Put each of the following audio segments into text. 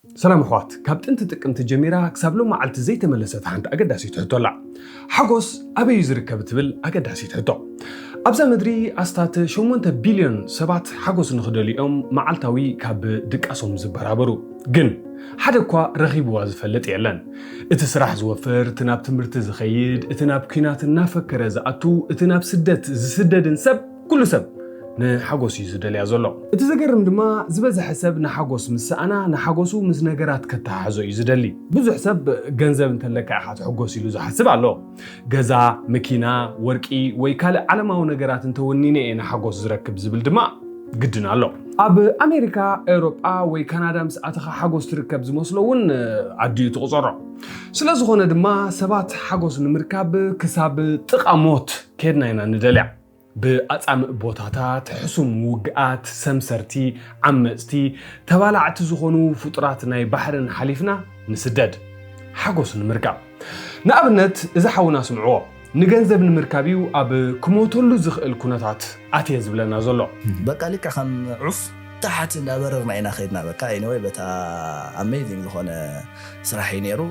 سلام أخوات، كابتن تقمت جميرة كسبلو معلت زي تملست عند أقداسي تحطولع حقوس أبي يزرك بتبل أقداسي تحطو أبزا مدري أستات شومنت بليون سبات حقوس نخدليهم معلتاوي كاب دك أسوم زبرابرو جن حدا كوا رغيب وازفلت إعلان اتسرح زوفر تناب تمرت زخيد اتناب كينات النافكر زأتو اتناب سدد نسب كل سب نحقوس يزدل يازولو اتزقرم دما زبز حساب نحقوس مسانا نحقوسو مس نغرات كتاحزو يزدلي بزو حساب غنزب انتلك احات حقوس يلو حسب علو غزا مكينا ورقي وي كال علماو نغرات انتونيني نحقوس زركب زبل دما قدنا له اب امريكا اوروبا وي كندا مساتخ حقوس تركب زمسلون عدي تقصرو سلاز خونه دما سبات حقوس نمركاب كساب طقاموت كيدنا ندلع بأطعم بوتاتات حسم وقعات سمسرتي عمستي تبالعت زخونو فطرات ناي بحرن حليفنا نسدد حقوس نمركب نابنت إذا حاولنا سمعوه نجنزب نمركبيو أب كموتولو زخل كوناتات أتيز بلنا زلو بقى لك خن عف تحت نبرر معنا خيدنا بقى anyway بتا amazing لهنا صراحة نيرو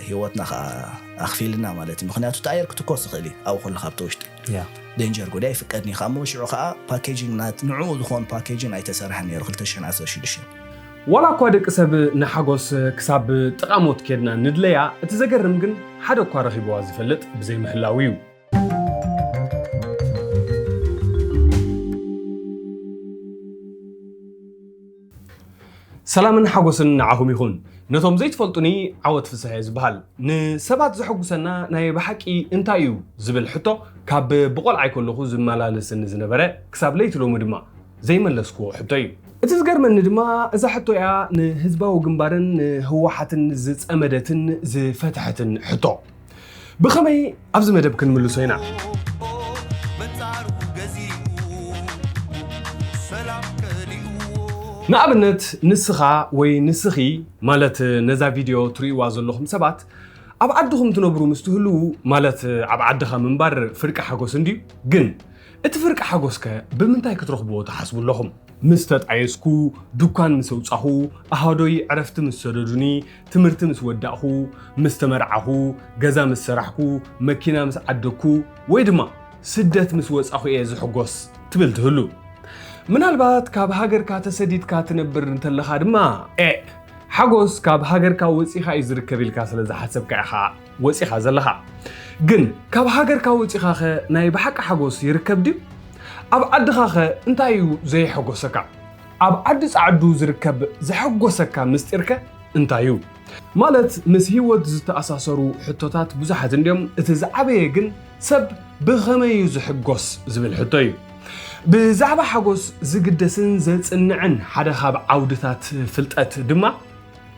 هيوتنا أخفيلنا مالتي مخنياتو تاير كتكوس خلي أو خل خابتوشت دينجر قداي فكرني خاموش عقا باكيجينج نات نعود خون باكيجينج أي تسارح نيرو خلتشن عسى شيلشين ولا كوادك سب نحقوس كسب تقاموت كيدنا ندليا تزقرم جن حدا كوارخي بوازي فلت بزي محلاويو سلامن حقوسن نعاهم يخون نتوم زيت فلطني عوض في سهيز بحال نسبات زحقوسنا ناي بحكي انتايو زبل حطو كاب بقول عيكون لخو زمالالسن زنبرا كساب ليتلو مدما زي ملسكو حطيو اتزقر من دما إذا حطو يا نهزباو جنبارن هواحتن زت أمدتن زفتحتن حطو بخمي أبز مدب كن ملوسينا نابنت نسخة وي نسخي مالت نزا فيديو تري وازلهم سبات أب عدهم تنبرو مستهلو مالت أب عدها من بار فرق حقوس اندي جن اتفرق حقوسك بمنتاي كترخبو تحسبو لهم مستت عيسكو دوكان مسوصحو اهادوي عرفت مسددوني تمرت مسوداخو مستمرعهو غزا مسرحكو مكينا مسعدكو ويدما سدت مسوصحو يزحقوس تبل تهلو من البات كاب هاجر كاتسديد كاتنبر انتلخا دما حقوس كاب هاجر كا وصيخا يزركبيلكا سلاذا حسبكا اخا وصيخا زلخا جن كاب هاجر كا وصيخا خ ناي بحق حقوس يركب دي أب عدخاخ انتايو زي حقوسكا أب عدس عدو زركب زي حقوسكا مستيركا انتايو مالت مسهيوت زتأساسرو حطوتات بزحات انديوم اتزعبه جن سب بغمي زحقوس زبل حطيو بزعبه حقوس زقدسن زتصنعن حدا خاب عودتات فلطات دما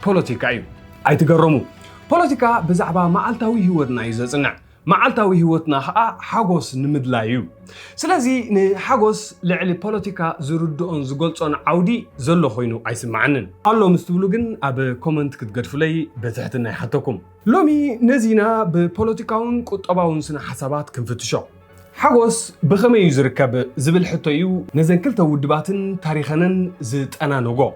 بوليتيكا ايو اي تقرمو بوليتيكا بزعبه معالتاوي هيوتنا يزصنع معالتاوي هيوتنا حقوس نمدلايو سلازي نحقوس لعلي بوليتيكا زردون زقلصون عودي زلو خوينو ايسمعنن الله مستبلو جن اب كومنت كتقدفلي بتحتنا يحطكم لومي نزينا ببوليتيكاون قطباون سنه حسابات كنفتشو حقوس بخمي يزركب زبل حطيو نزنكلتا ودباتن تاريخنن زطنا نوغو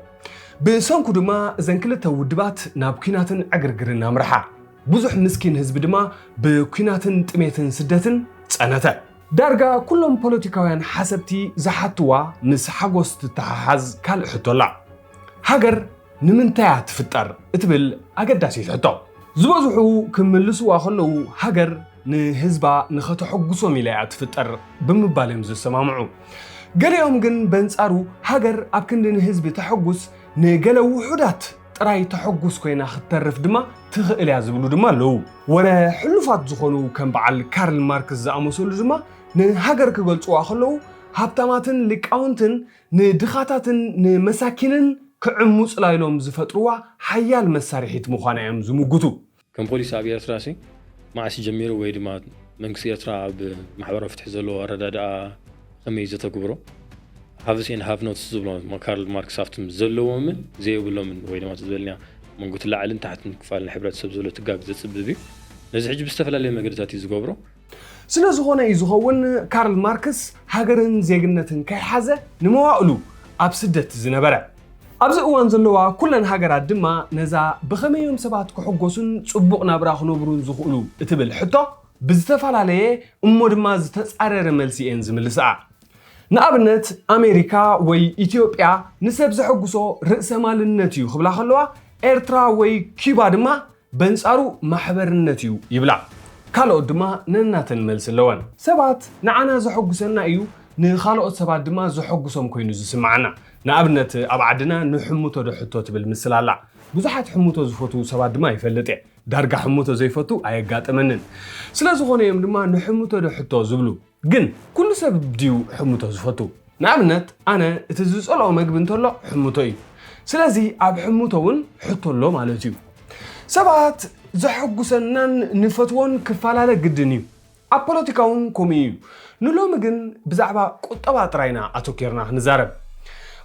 بسانكو دما زنكلتا ودبات نابكيناتن عقرقرنا مرحا بزح مسكين حزب دما بكيناتن طميتن سدتن صنته دارغا كلهم بوليتيكاويان حسبتي زحتوا مس حقوس تتحاز كال حطولا هاجر نمنتايا تفطر اتبل اقداسي تحطو زبزحو كملسوا خلو هاجر نحزبا نختحقسو ميلايا تفطر بمبالهم زسمامعو غريهم جن بنصارو هاجر ابكندن حزب تحقس نغلو وحدات ጥራይ ተሐጉስ ኮይናخترف دما تخእል ያ ዝብሉ ድማ ለው ወረ ሕሉፋት ዝኾኑ ከም በዓል ካርል ማርክስ ዝኣመሰሉ ድማ ንሃገር ክገልጽዋ ከለው ሃብታማትን ሊቃውንትን ንድኻታትን ንመሳኪንን ክዕሙጽ ላይሎም ዝፈጥሩዋ ሓያል መሳርሒት ምዃና እዮም ዝምጉቱ ከም ፖሊስ ኣብ ኤርትራሲ ማዕሲ ጀሚሩ ወይ ድማ መንግስቲ ኤርትራ ኣብ ማሕበራዊ ፍትሒ ዘለዎ ኣረዳድኣ ከመይ ዝተግብሮ هذا إن have not زبلون ما كارل ماركس أفتم زلوا من زي يقولون من وين ما تزبلني من قلت لا علن تحت كفال الحبرات سبزولة تجاج زت سببي نزح حج بستفل اللي ما قدرت يزقبره سنزهونا يزهون كارل ماركس هاجرن زيجنتن كحزة نمواقلو أبسدت زنبرة ኣብዚ እዋን ዘለዋ ኩለን ሃገራት ድማ ነዛ ብኸመዮም ሰባት ክሕጎሱን ጽቡቕ ናብራ ክነብሩን ዝኽእሉ እትብል ሕቶ ብዝተፈላለየ እሞ ድማ ዝተጻረረ መልሲ እየን ዝምልስኣ ንኣብነት ኣሜሪካ ወይ ኢትዮጵያ ንሰብ ዘሐጉሶ ርእሰ ማልነት እዩ ክብላ ከለዋ ኤርትራ ወይ ኪባ ድማ በንጻሩ ማሕበርነት እዩ ይብላ ካልኦት ድማ ነናተን መልሲ ኣለወን ሰባት ንዓና ዘሐጉሰና እዩ ንኻልኦት ሰባት ድማ ዘሐጉሶም ኮይኑ ዝስማዓና ንኣብነት ኣብ ዓድና ንሕሙቶ ደሕቶ ትብል ምስላላ ብዙሓት ሕሙቶ ዝፈቱ ሰባት ድማ ይፈልጥ ዳርጋ ሕሙቶ ዘይፈቱ ኣየጋጥመንን ስለዝኾነ እዮም ድማ ንሕሙቶ ደሕቶ ዝብሉ ግን ኩሉ ሰብ ድዩ ሕሙቶ ዝፈቱ ንኣብነት ኣነ እቲ ዝጸልኦ መግቢ እንተሎ ሕሙቶ እዩ ስለዚ ኣብ ሕሙቶ እውን ሕቶሎ ማለት እዩ ሰባት ዘሐጉሰናን ንፈትዎን ክፈላለ ግድን እዩ ኣብ ፖለቲካውን ከምኡ እዩ ንሎሚ ግን ብዛዕባ ቁጠባ ጥራይና ኣተኪርና ክንዛረብ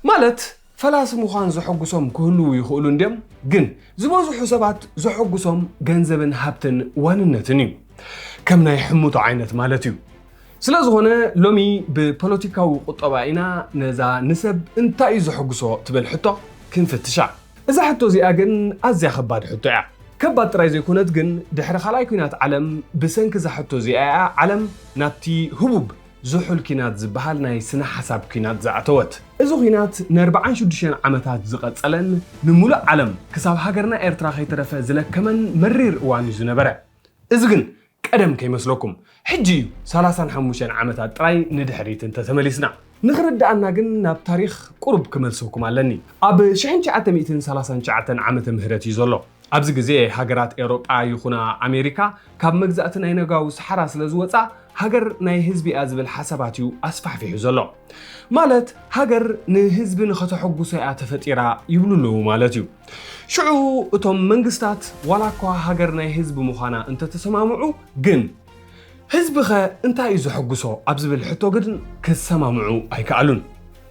ማለት ፈላሲ ምዃን ዘሐጉሶም ክህልው ይኽእሉ እንድዮም ግን ዝበዝሑ ሰባት ዘሐጉሶም ገንዘብን ሃብትን ዋንነትን እዩ ከም ናይ ሕሙቶ ዓይነት ማለት እዩ ስለዝኾነ ሎሚ ብፖለቲካዊ ቁጠባ ኢና ነዛ ንሰብ እንታይ እዩ ዘሐጉሶ ትብል ሕቶ ክንፍትሻ እዛ ሕቶ እዚኣ ግን ኣዝያ ከባድ ሕቶ እያ ከባድ ጥራይ ዘይኮነት ግን ድሕሪ ካልኣይ ኩናት ዓለም ብሰንኪ እዛ ሕቶ እዚኣ ዓለም ናብቲ ህቡብ ዝሑል ኩናት ዝበሃል ናይ ስነ ሓሳብ ኩናት ዝኣተወት እዚ ኩናት ን46 ዓመታት ዝቐጸለን ንሙሉእ ዓለም ክሳብ ሃገርና ኤርትራ ከይተረፈ ዝለከመን መሪር እዋን እዩ ዝነበረ እዚ ግን ቀደም ከይመስለኩም ሕጂ 35 ዓመታት ጥራይ ንድሕሪት እንተተመሊስና ንኽርዳእና ግን ናብ ታሪክ ቁርብ ክመልሰኩም ኣለኒ ኣብ 1939 ዓመተ ምህረት እዩ ዘሎ ኣብዚ ግዜ ሃገራት ኤውሮጳ ይኹና ኣሜሪካ ካብ መግዛእቲ ናይ ነጋዊ ሰሓራ ስለ ዝወፃ ሃገር ናይ ህዝቢኣ ዝብል ሓሳባት እዩ ኣስፋሕፊሑ ዘሎ ማለት ሃገር ንህዝቢ ንኸተሐጉሶ እያ ተፈጢራ ይብሉ ኣለዉ ማለት እዩ ሽዑ እቶም መንግስታት ዋላ እኳ ሃገር ናይ ህዝቢ ምዃና እንተተሰማምዑ ግን ህዝቢ ኸ እንታይ እዩ ዘሐጉሶ ኣብ ዝብል ሕቶ ግን ክሰማምዑ ኣይከኣሉን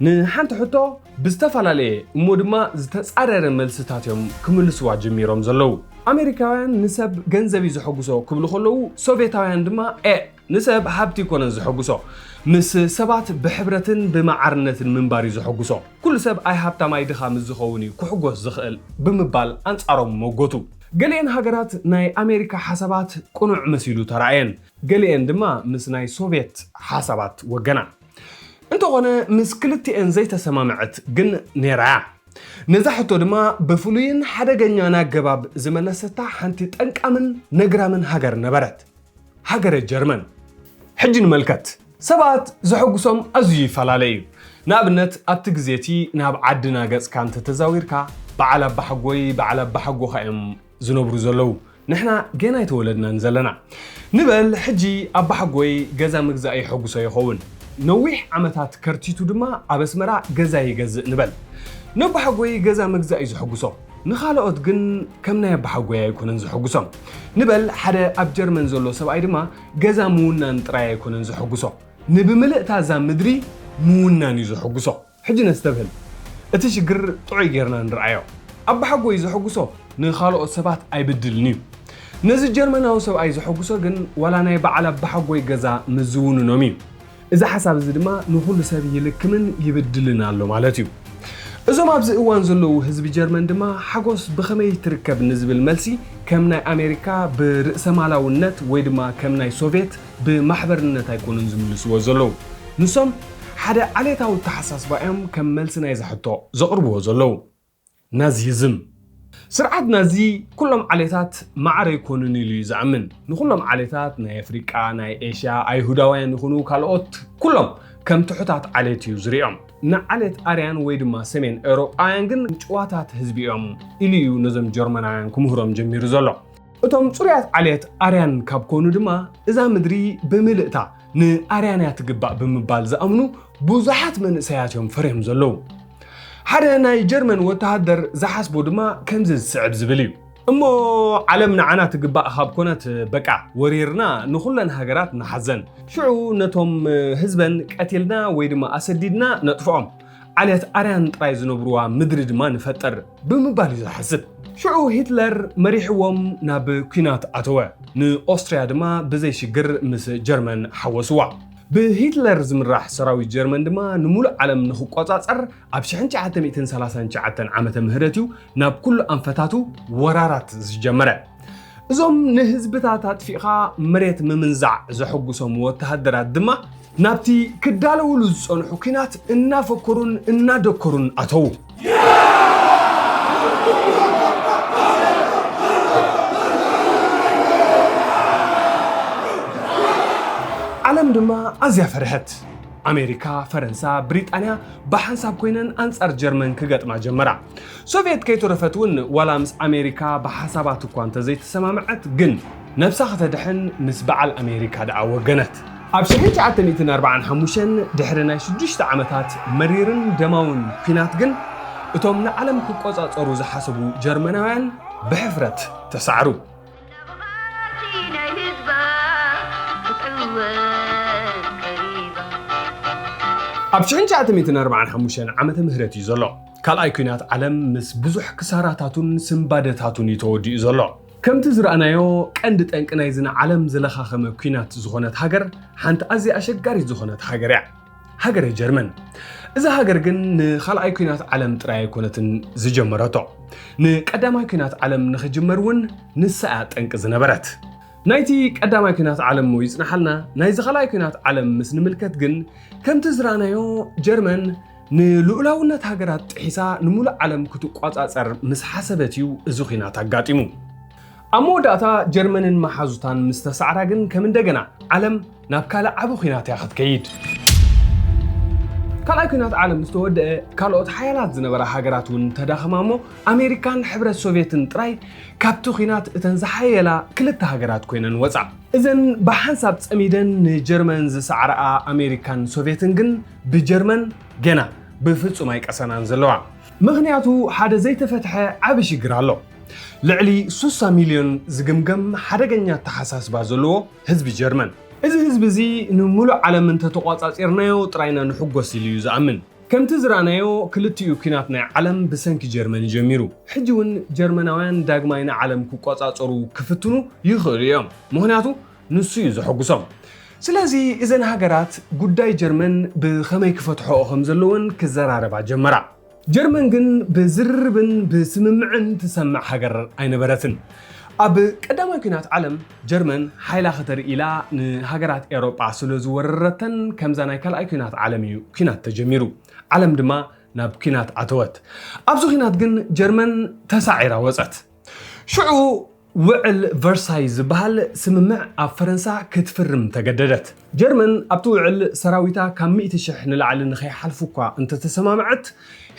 ንሓንቲ ሕቶ ብዝተፈላለየ እሞ ድማ ዝተጻረረ መልስታት እዮም ክምልስዋ ጀሚሮም ዘለዉ ኣሜሪካውያን ንሰብ ገንዘብ እዩ ዘሐጉሶ ክብሉ ከለዉ ሶቪየታውያን ድማ ንሰብ ሃብቲ ይኮነን ዘሐጉሶ ምስ ሰባት ብሕብረትን ብማዓርነትን ምንባር እዩ ዘሐጉሶ ኩሉ ሰብ ኣይ ሃብታማይ ድኻም ዝኸውን እዩ ክሕጎስ ዝኽእል ብምባል ኣንጻሮም መጎቱ ገሊአን ሃገራት ናይ ኣሜሪካ ሓሳባት ቁኑዕ መሲሉ ተራእየን ገሊአን ድማ ምስ ናይ ሶቪየት ሓሳባት ወገና እንተኾነ ምስ ክልቲአን ዘይተሰማምዐት ግን ነይራያ ነዛ ሕቶ ድማ ብፍሉይን ሓደገኛን ኣገባብ ዝመለሰታ ሓንቲ ጠንቃምን ነግራምን ሃገር ነበረት ሃገረ ጀርመን ሕጂ ንመልከት ሰባት ዘሐጉሶም ኣዝዩ ይፈላለዩ ንኣብነት ኣብቲ ግዜቲ ናብ ዓድና ገጽካ እንተተዛዊርካ በዓል ኣባሓጎይ በዓል ኣባሓጎ ኸዮም ዝነብሩ ዘለዉ ንሕና ገና ይተወለድናን ዘለና ንበል ሕጂ ኣባሓጎይ ገዛ ምግዛእ ይሐጉሶ ይኸውን ነዊሕ ዓመታት ከርቲቱ ድማ ኣብ ኣስመራ ገዛ ይገዝእ ንበል ነባሓጎይ ገዛ ምግዛእ እዩ ዝሐጉሶ ንኻልኦት ግን ከም ናይ ኣባሓጎይ ኣይኮነን ዝሐጉሶም ንበል ሓደ ኣብ ጀርመን ዘሎ ሰብኣይ ድማ ገዛ ምውናን ጥራይ ኣይኮነን ዝሐጉሶ ንብምልእታ እዛ ምድሪ ምውናን እዩ ዝሐጉሶ ሕጂ ነስተብህል እቲ ሽግር ጥዑይ ጌርና ንርአዮ ኣባሓጎይ ዝሐጉሶ ንኻልኦት ሰባት ኣይብድልን እዩ ነዚ ጀርመናዊ ሰብኣይ ዝሐጉሶ ግን ዋላ ናይ በዓል ኣባሓጎይ ገዛ ምዝውንኖም እዩ እዚ ሓሳብ እዚ ድማ ንኹሉ ሰብ ይልክምን ይብድልን ኣሎ ማለት እዩ እዞም ኣብዚ እዋን ዘለዉ ህዝቢ ጀርመን ድማ ሓጎስ ብኸመይ ትርከብ ንዝብል መልሲ ከም ናይ ኣሜሪካ ብርእሰ ማላውነት ወይ ድማ ከም ናይ ሶቪየት ብማሕበርነት ኣይኮኑን ዝምልስዎ ዘለዉ ንሶም ሓደ ዓሌታዊ ተሓሳስባ እዮም ከም መልሲ ናይ ዝሕቶ ዘቕርብዎ ዘለዉ ናዚዝም ስርዓት ናዚ ኩሎም ዓሌታት ማዕረ ይኮኑን ኢሉ እዩ ዝኣምን ንኩሎም ዓሌታት ናይ ኣፍሪቃ ናይ ኤሽያ ኣይሁዳውያን ይኹኑ ካልኦት ኩሎም ከም ትሑታት ዓሌት እዩ ዝሪኦም ንዓሌት ኣርያን ወይ ድማ ሰሜን ኤውሮጳውያን ግን ጭዋታት ህዝቢ እዮም ኢሉ እዩ ነዞም ጀርመናውያን ክምህሮም ጀሚሩ ዘሎ እቶም ጽሩያት ዓሌት ኣርያን ካብ ኮኑ ድማ እዛ ምድሪ ብምልእታ ንኣርያንያ ትግባእ ብምባል ዝኣምኑ ብዙሓት መንእሰያት እዮም ፈርዮም ዘለዉ ሓደ ናይ ጀርመን ወተሃደር ዝሓስቦ ድማ ከምዚ ዝስዕብ ዝብል እዩ እሞ ዓለም ንዓና ትግባእ ካብ ኮነት በቃ ወሪርና ንኹለን ሃገራት ንሓዘን ሽዑ ነቶም ህዝበን ቀቲልና ወይ ድማ ኣሰዲድና ነጥፍኦም ዓሌት ኣርያን ጥራይ ዝነብሩዋ ምድሪ ድማ ንፈጠር ብምባል እዩ ዝሓስብ ሽዑ ሂትለር መሪሕዎም ናብ ኩናት ኣተወ ንኦስትሪያ ድማ ብዘይ ሽግር ምስ ጀርመን ሓወስዋ بهتلر زمراح سراوي جرمن دما نمولو عالم نخقاصر اب 1939 عامه مهرتيو ناب كل انفتاتو ورارات زجمره ازوم نهزبታት አጥፊኻ መሬት ምምንዛዕ ዘሐጉሶም ወተሃደራት ድማ ናብቲ ክዳለውሉ ዝጸንሑ ኩናት እናፈከሩን እናደከሩን አተው ዓለም ድማ ኣዝያ ፈርሐት አሜሪካ ፈረንሳ ብሪጣንያ በሐንሳብ ኮይነን አንጻር ጀርመን ክገጥማ ጀመራ ሶቪየት ከይተረፈቱን ወላምስ አሜሪካ በሐሳባት እንኳን ተዘይተሰማመዐት ግን ነፍሳ ከተደሕን ምስ በዓል አሜሪካ ደኣ ወገነት ኣብ 1945 ድሕሪ ናይ 6 ዓመታት መሪርን ደማውን ኩናት ግን እቶም ንዓለም ክቆጻጸሩ ዝሓሰቡ ጀርመናውያን ብሕፍረት ተሳዕሩ ኣብ 1945 ዓመተ ምህረት እዩ ዘሎ ካልኣይ ኩናት ዓለም ምስ ብዙሕ ክሳራታቱን ስምባደታቱን ይተወዲኡ ዘሎ ከምቲ ዝረኣናዮ ቀንዲ ጠንቂ ናይ ዝና ዓለም ዝለኻኸመ ኩናት ዝኾነት ሃገር ሓንቲ ኣዝያ ኣሸጋሪት ዝኾነት ሃገር እያ ሃገር ጀርመን እዛ ሃገር ግን ንኻልኣይ ኩናት ዓለም ጥራይ ኣይኮነትን ዝጀመረቶ ንቀዳማይ ኩናት ዓለም ንኽጅመር እውን ንሳኣ ጠንቂ ዝነበረት ናይቲ ቀዳማይ ኩናት ዓለም ይጽናሐልና ናይ ዝኻልኣይ ኩናት ዓለም ምስ ንምልከት ግን ከምቲ ዝረኣናዮ ጀርመን ንልኡላውነት ሃገራት ጥሒሳ ንሙሉእ ዓለም ክትቋጻጸር ምስ ሓሰበት እዩ እዚ ኩናት ኣጋጢሙ ኣብ መወዳእታ ጀርመንን መሓዙታን ምስ ተሳዕራ ግን ከም እንደገና ዓለም ናብ ካልእ ዓቢ ኩናት እያ ክትከይድ ካልኣይ ኩናት ዓለም ዝተወድአ ካልኦት ሓያላት ዝነበራ ሃገራት እውን ተዳኸማሞ ኣሜሪካን ሕብረት ሶቪየትን ጥራይ ካብቲ ኩናት እተን ዝሓየላ ክልተ ሃገራት ኮይነን ወፃ እዘን ብሓንሳብ ፀሚደን ንጀርመን ዝሰዕረኣ ኣሜሪካን ሶቪየትን ግን ብጀርመን ገና ብፍጹም ኣይቀሰናን ዘለዋ ምኽንያቱ ሓደ ዘይተፈትሐ ዓቢ ሽግር ኣሎ ልዕሊ 60 ሚልዮን ዝግምገም ሓደገኛ ተሓሳስባ ዘለዎ ህዝቢ ጀርመን እዚ ህዝቢ እዚ ንሙሉእ ዓለም እንተተቋጻጺርናዮ ጥራይና ንሕጎስ ኢሉ እዩ ዝኣምን ከምቲ ዝረኣናዮ ክልቲኡ ኩናት ናይ ዓለም ብሰንኪ ጀርመን ጀሚሩ ሕጂ እውን ጀርመናውያን ዳግማይ ንዓለም ክቋጻጸሩ ክፍትኑ ይኽእሉ እዮም ምኽንያቱ ንሱ እዩ ዘሐጉሶም ስለዚ እዘን ሃገራት ጉዳይ ጀርመን ብኸመይ ክፈትሕኦ ከም ዘለወን ክዘራረባ ጀመራ ጀርመን ግን ብዝርርብን ብስምምዕን ትሰምዕ ሃገር ኣይነበረትን ኣብ ቀዳማይ ኩናት ዓለም ጀርመን ሓይላ ከተርኢ ኢላ ንሃገራት ኤውሮጳ ስለ ዝወረረተን ከምዛ ናይ ካልኣይ ኩናት ዓለም እዩ ኩናት ተጀሚሩ ዓለም ድማ ናብ ኩናት ኣተወት ኣብዚ ኩናት ግን ጀርመን ተሳዒራ ወፀት ሽዑ ውዕል ቨርሳይ ዝበሃል ስምምዕ ኣብ ፈረንሳ ክትፍርም ተገደደት ጀርመን ኣብቲ ውዕል ሰራዊታ ካብ 100,000 ንላዕሊ ንኸይሓልፉ እኳ እንተተሰማምዐት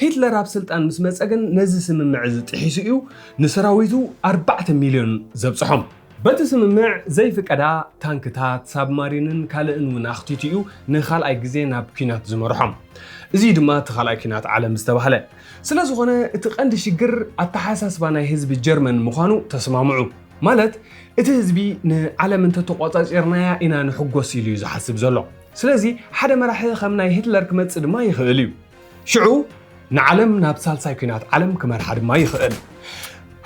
ሂትለር ኣብ ስልጣን ምስ መፀ ግን ነዚ ስምምዕ ዝጥሒሱ እዩ ንሰራዊቱ 4 ሚልዮን ዘብፅሖም በቲ ስምምዕ ዘይፍቀዳ ታንክታት ሳብማሪንን ካልእን እውን ኣኽቲቱ ንኻልኣይ ግዜ ናብ ኩናት ዝመርሖም እዚ ድማ እቲ ካልኣይ ኩናት ዓለም ዝተባህለ ስለዝኾነ እቲ ቀንዲ ሽግር ኣተሓሳስባ ናይ ህዝቢ ጀርመን ምዃኑ ተስማምዑ ማለት እቲ ህዝቢ ንዓለም እንተተቋጻጺርናያ ኢና ንሕጎስ ኢሉ እዩ ዝሓስብ ዘሎ ስለዚ ሓደ መራሒ ከም ናይ ሂትለር ክመጽእ ድማ ይኽእል እዩ ሽዑ ንዓለም ናብ ሳልሳይ ኩናት ዓለም ክመርሓ ድማ ይኽእል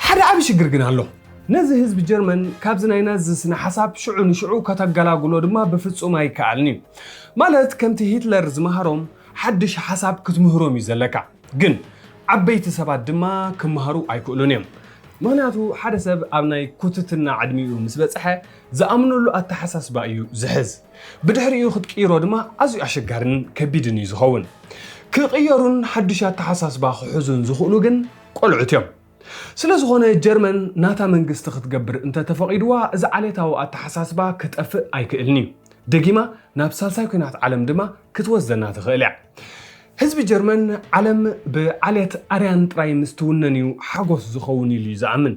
ሓደ ዓቢ ሽግር ግን ኣሎ ነዚ ህዝቢ ጀርመን ካብዚ ናይ ናዚ ስነ ሓሳብ ሽዑ ንሽዑ ከተገላግሎ ድማ ብፍጹም ኣይከኣልኒ ማለት ከምቲ ሂትለር ዝመሃሮም ሓድሽ ሓሳብ ክትምህሮም እዩ ዘለካ ግን ዓበይቲ ሰባት ድማ ክመሃሩ ኣይክእሉን እዮም ምኽንያቱ ሓደ ሰብ ኣብ ናይ ኩትትና ዕድሚኡ ምስ በፅሐ ዝኣምነሉ ኣተሓሳስባ እዩ ዝሕዝ ብድሕሪኡ ክትቅይሮ ድማ ኣዝዩ ኣሸጋርን ከቢድን እዩ ዝኸውን ክቕየሩን ሓድሽ ኣተሓሳስባ ክሕዙን ዝኽእሉ ግን ቆልዑት እዮም ስለዝኾነ ጀርመን ናታ መንግስቲ ክትገብር እንተተፈቒድዋ እዚ ዓሌታዊ ኣተሓሳስባ ክጠፍእ ኣይክእልኒ ደጊማ ናብ ሳልሳይ ኩናት ዓለም ድማ ክትወስደና ትኽእል እያ ህዝቢ ጀርመን ዓለም ብዓልየት ኣርያን ጥራይ ምስትውነን እዩ ሓጎስ ዝኸውን ኢሉ እዩ ዝኣምን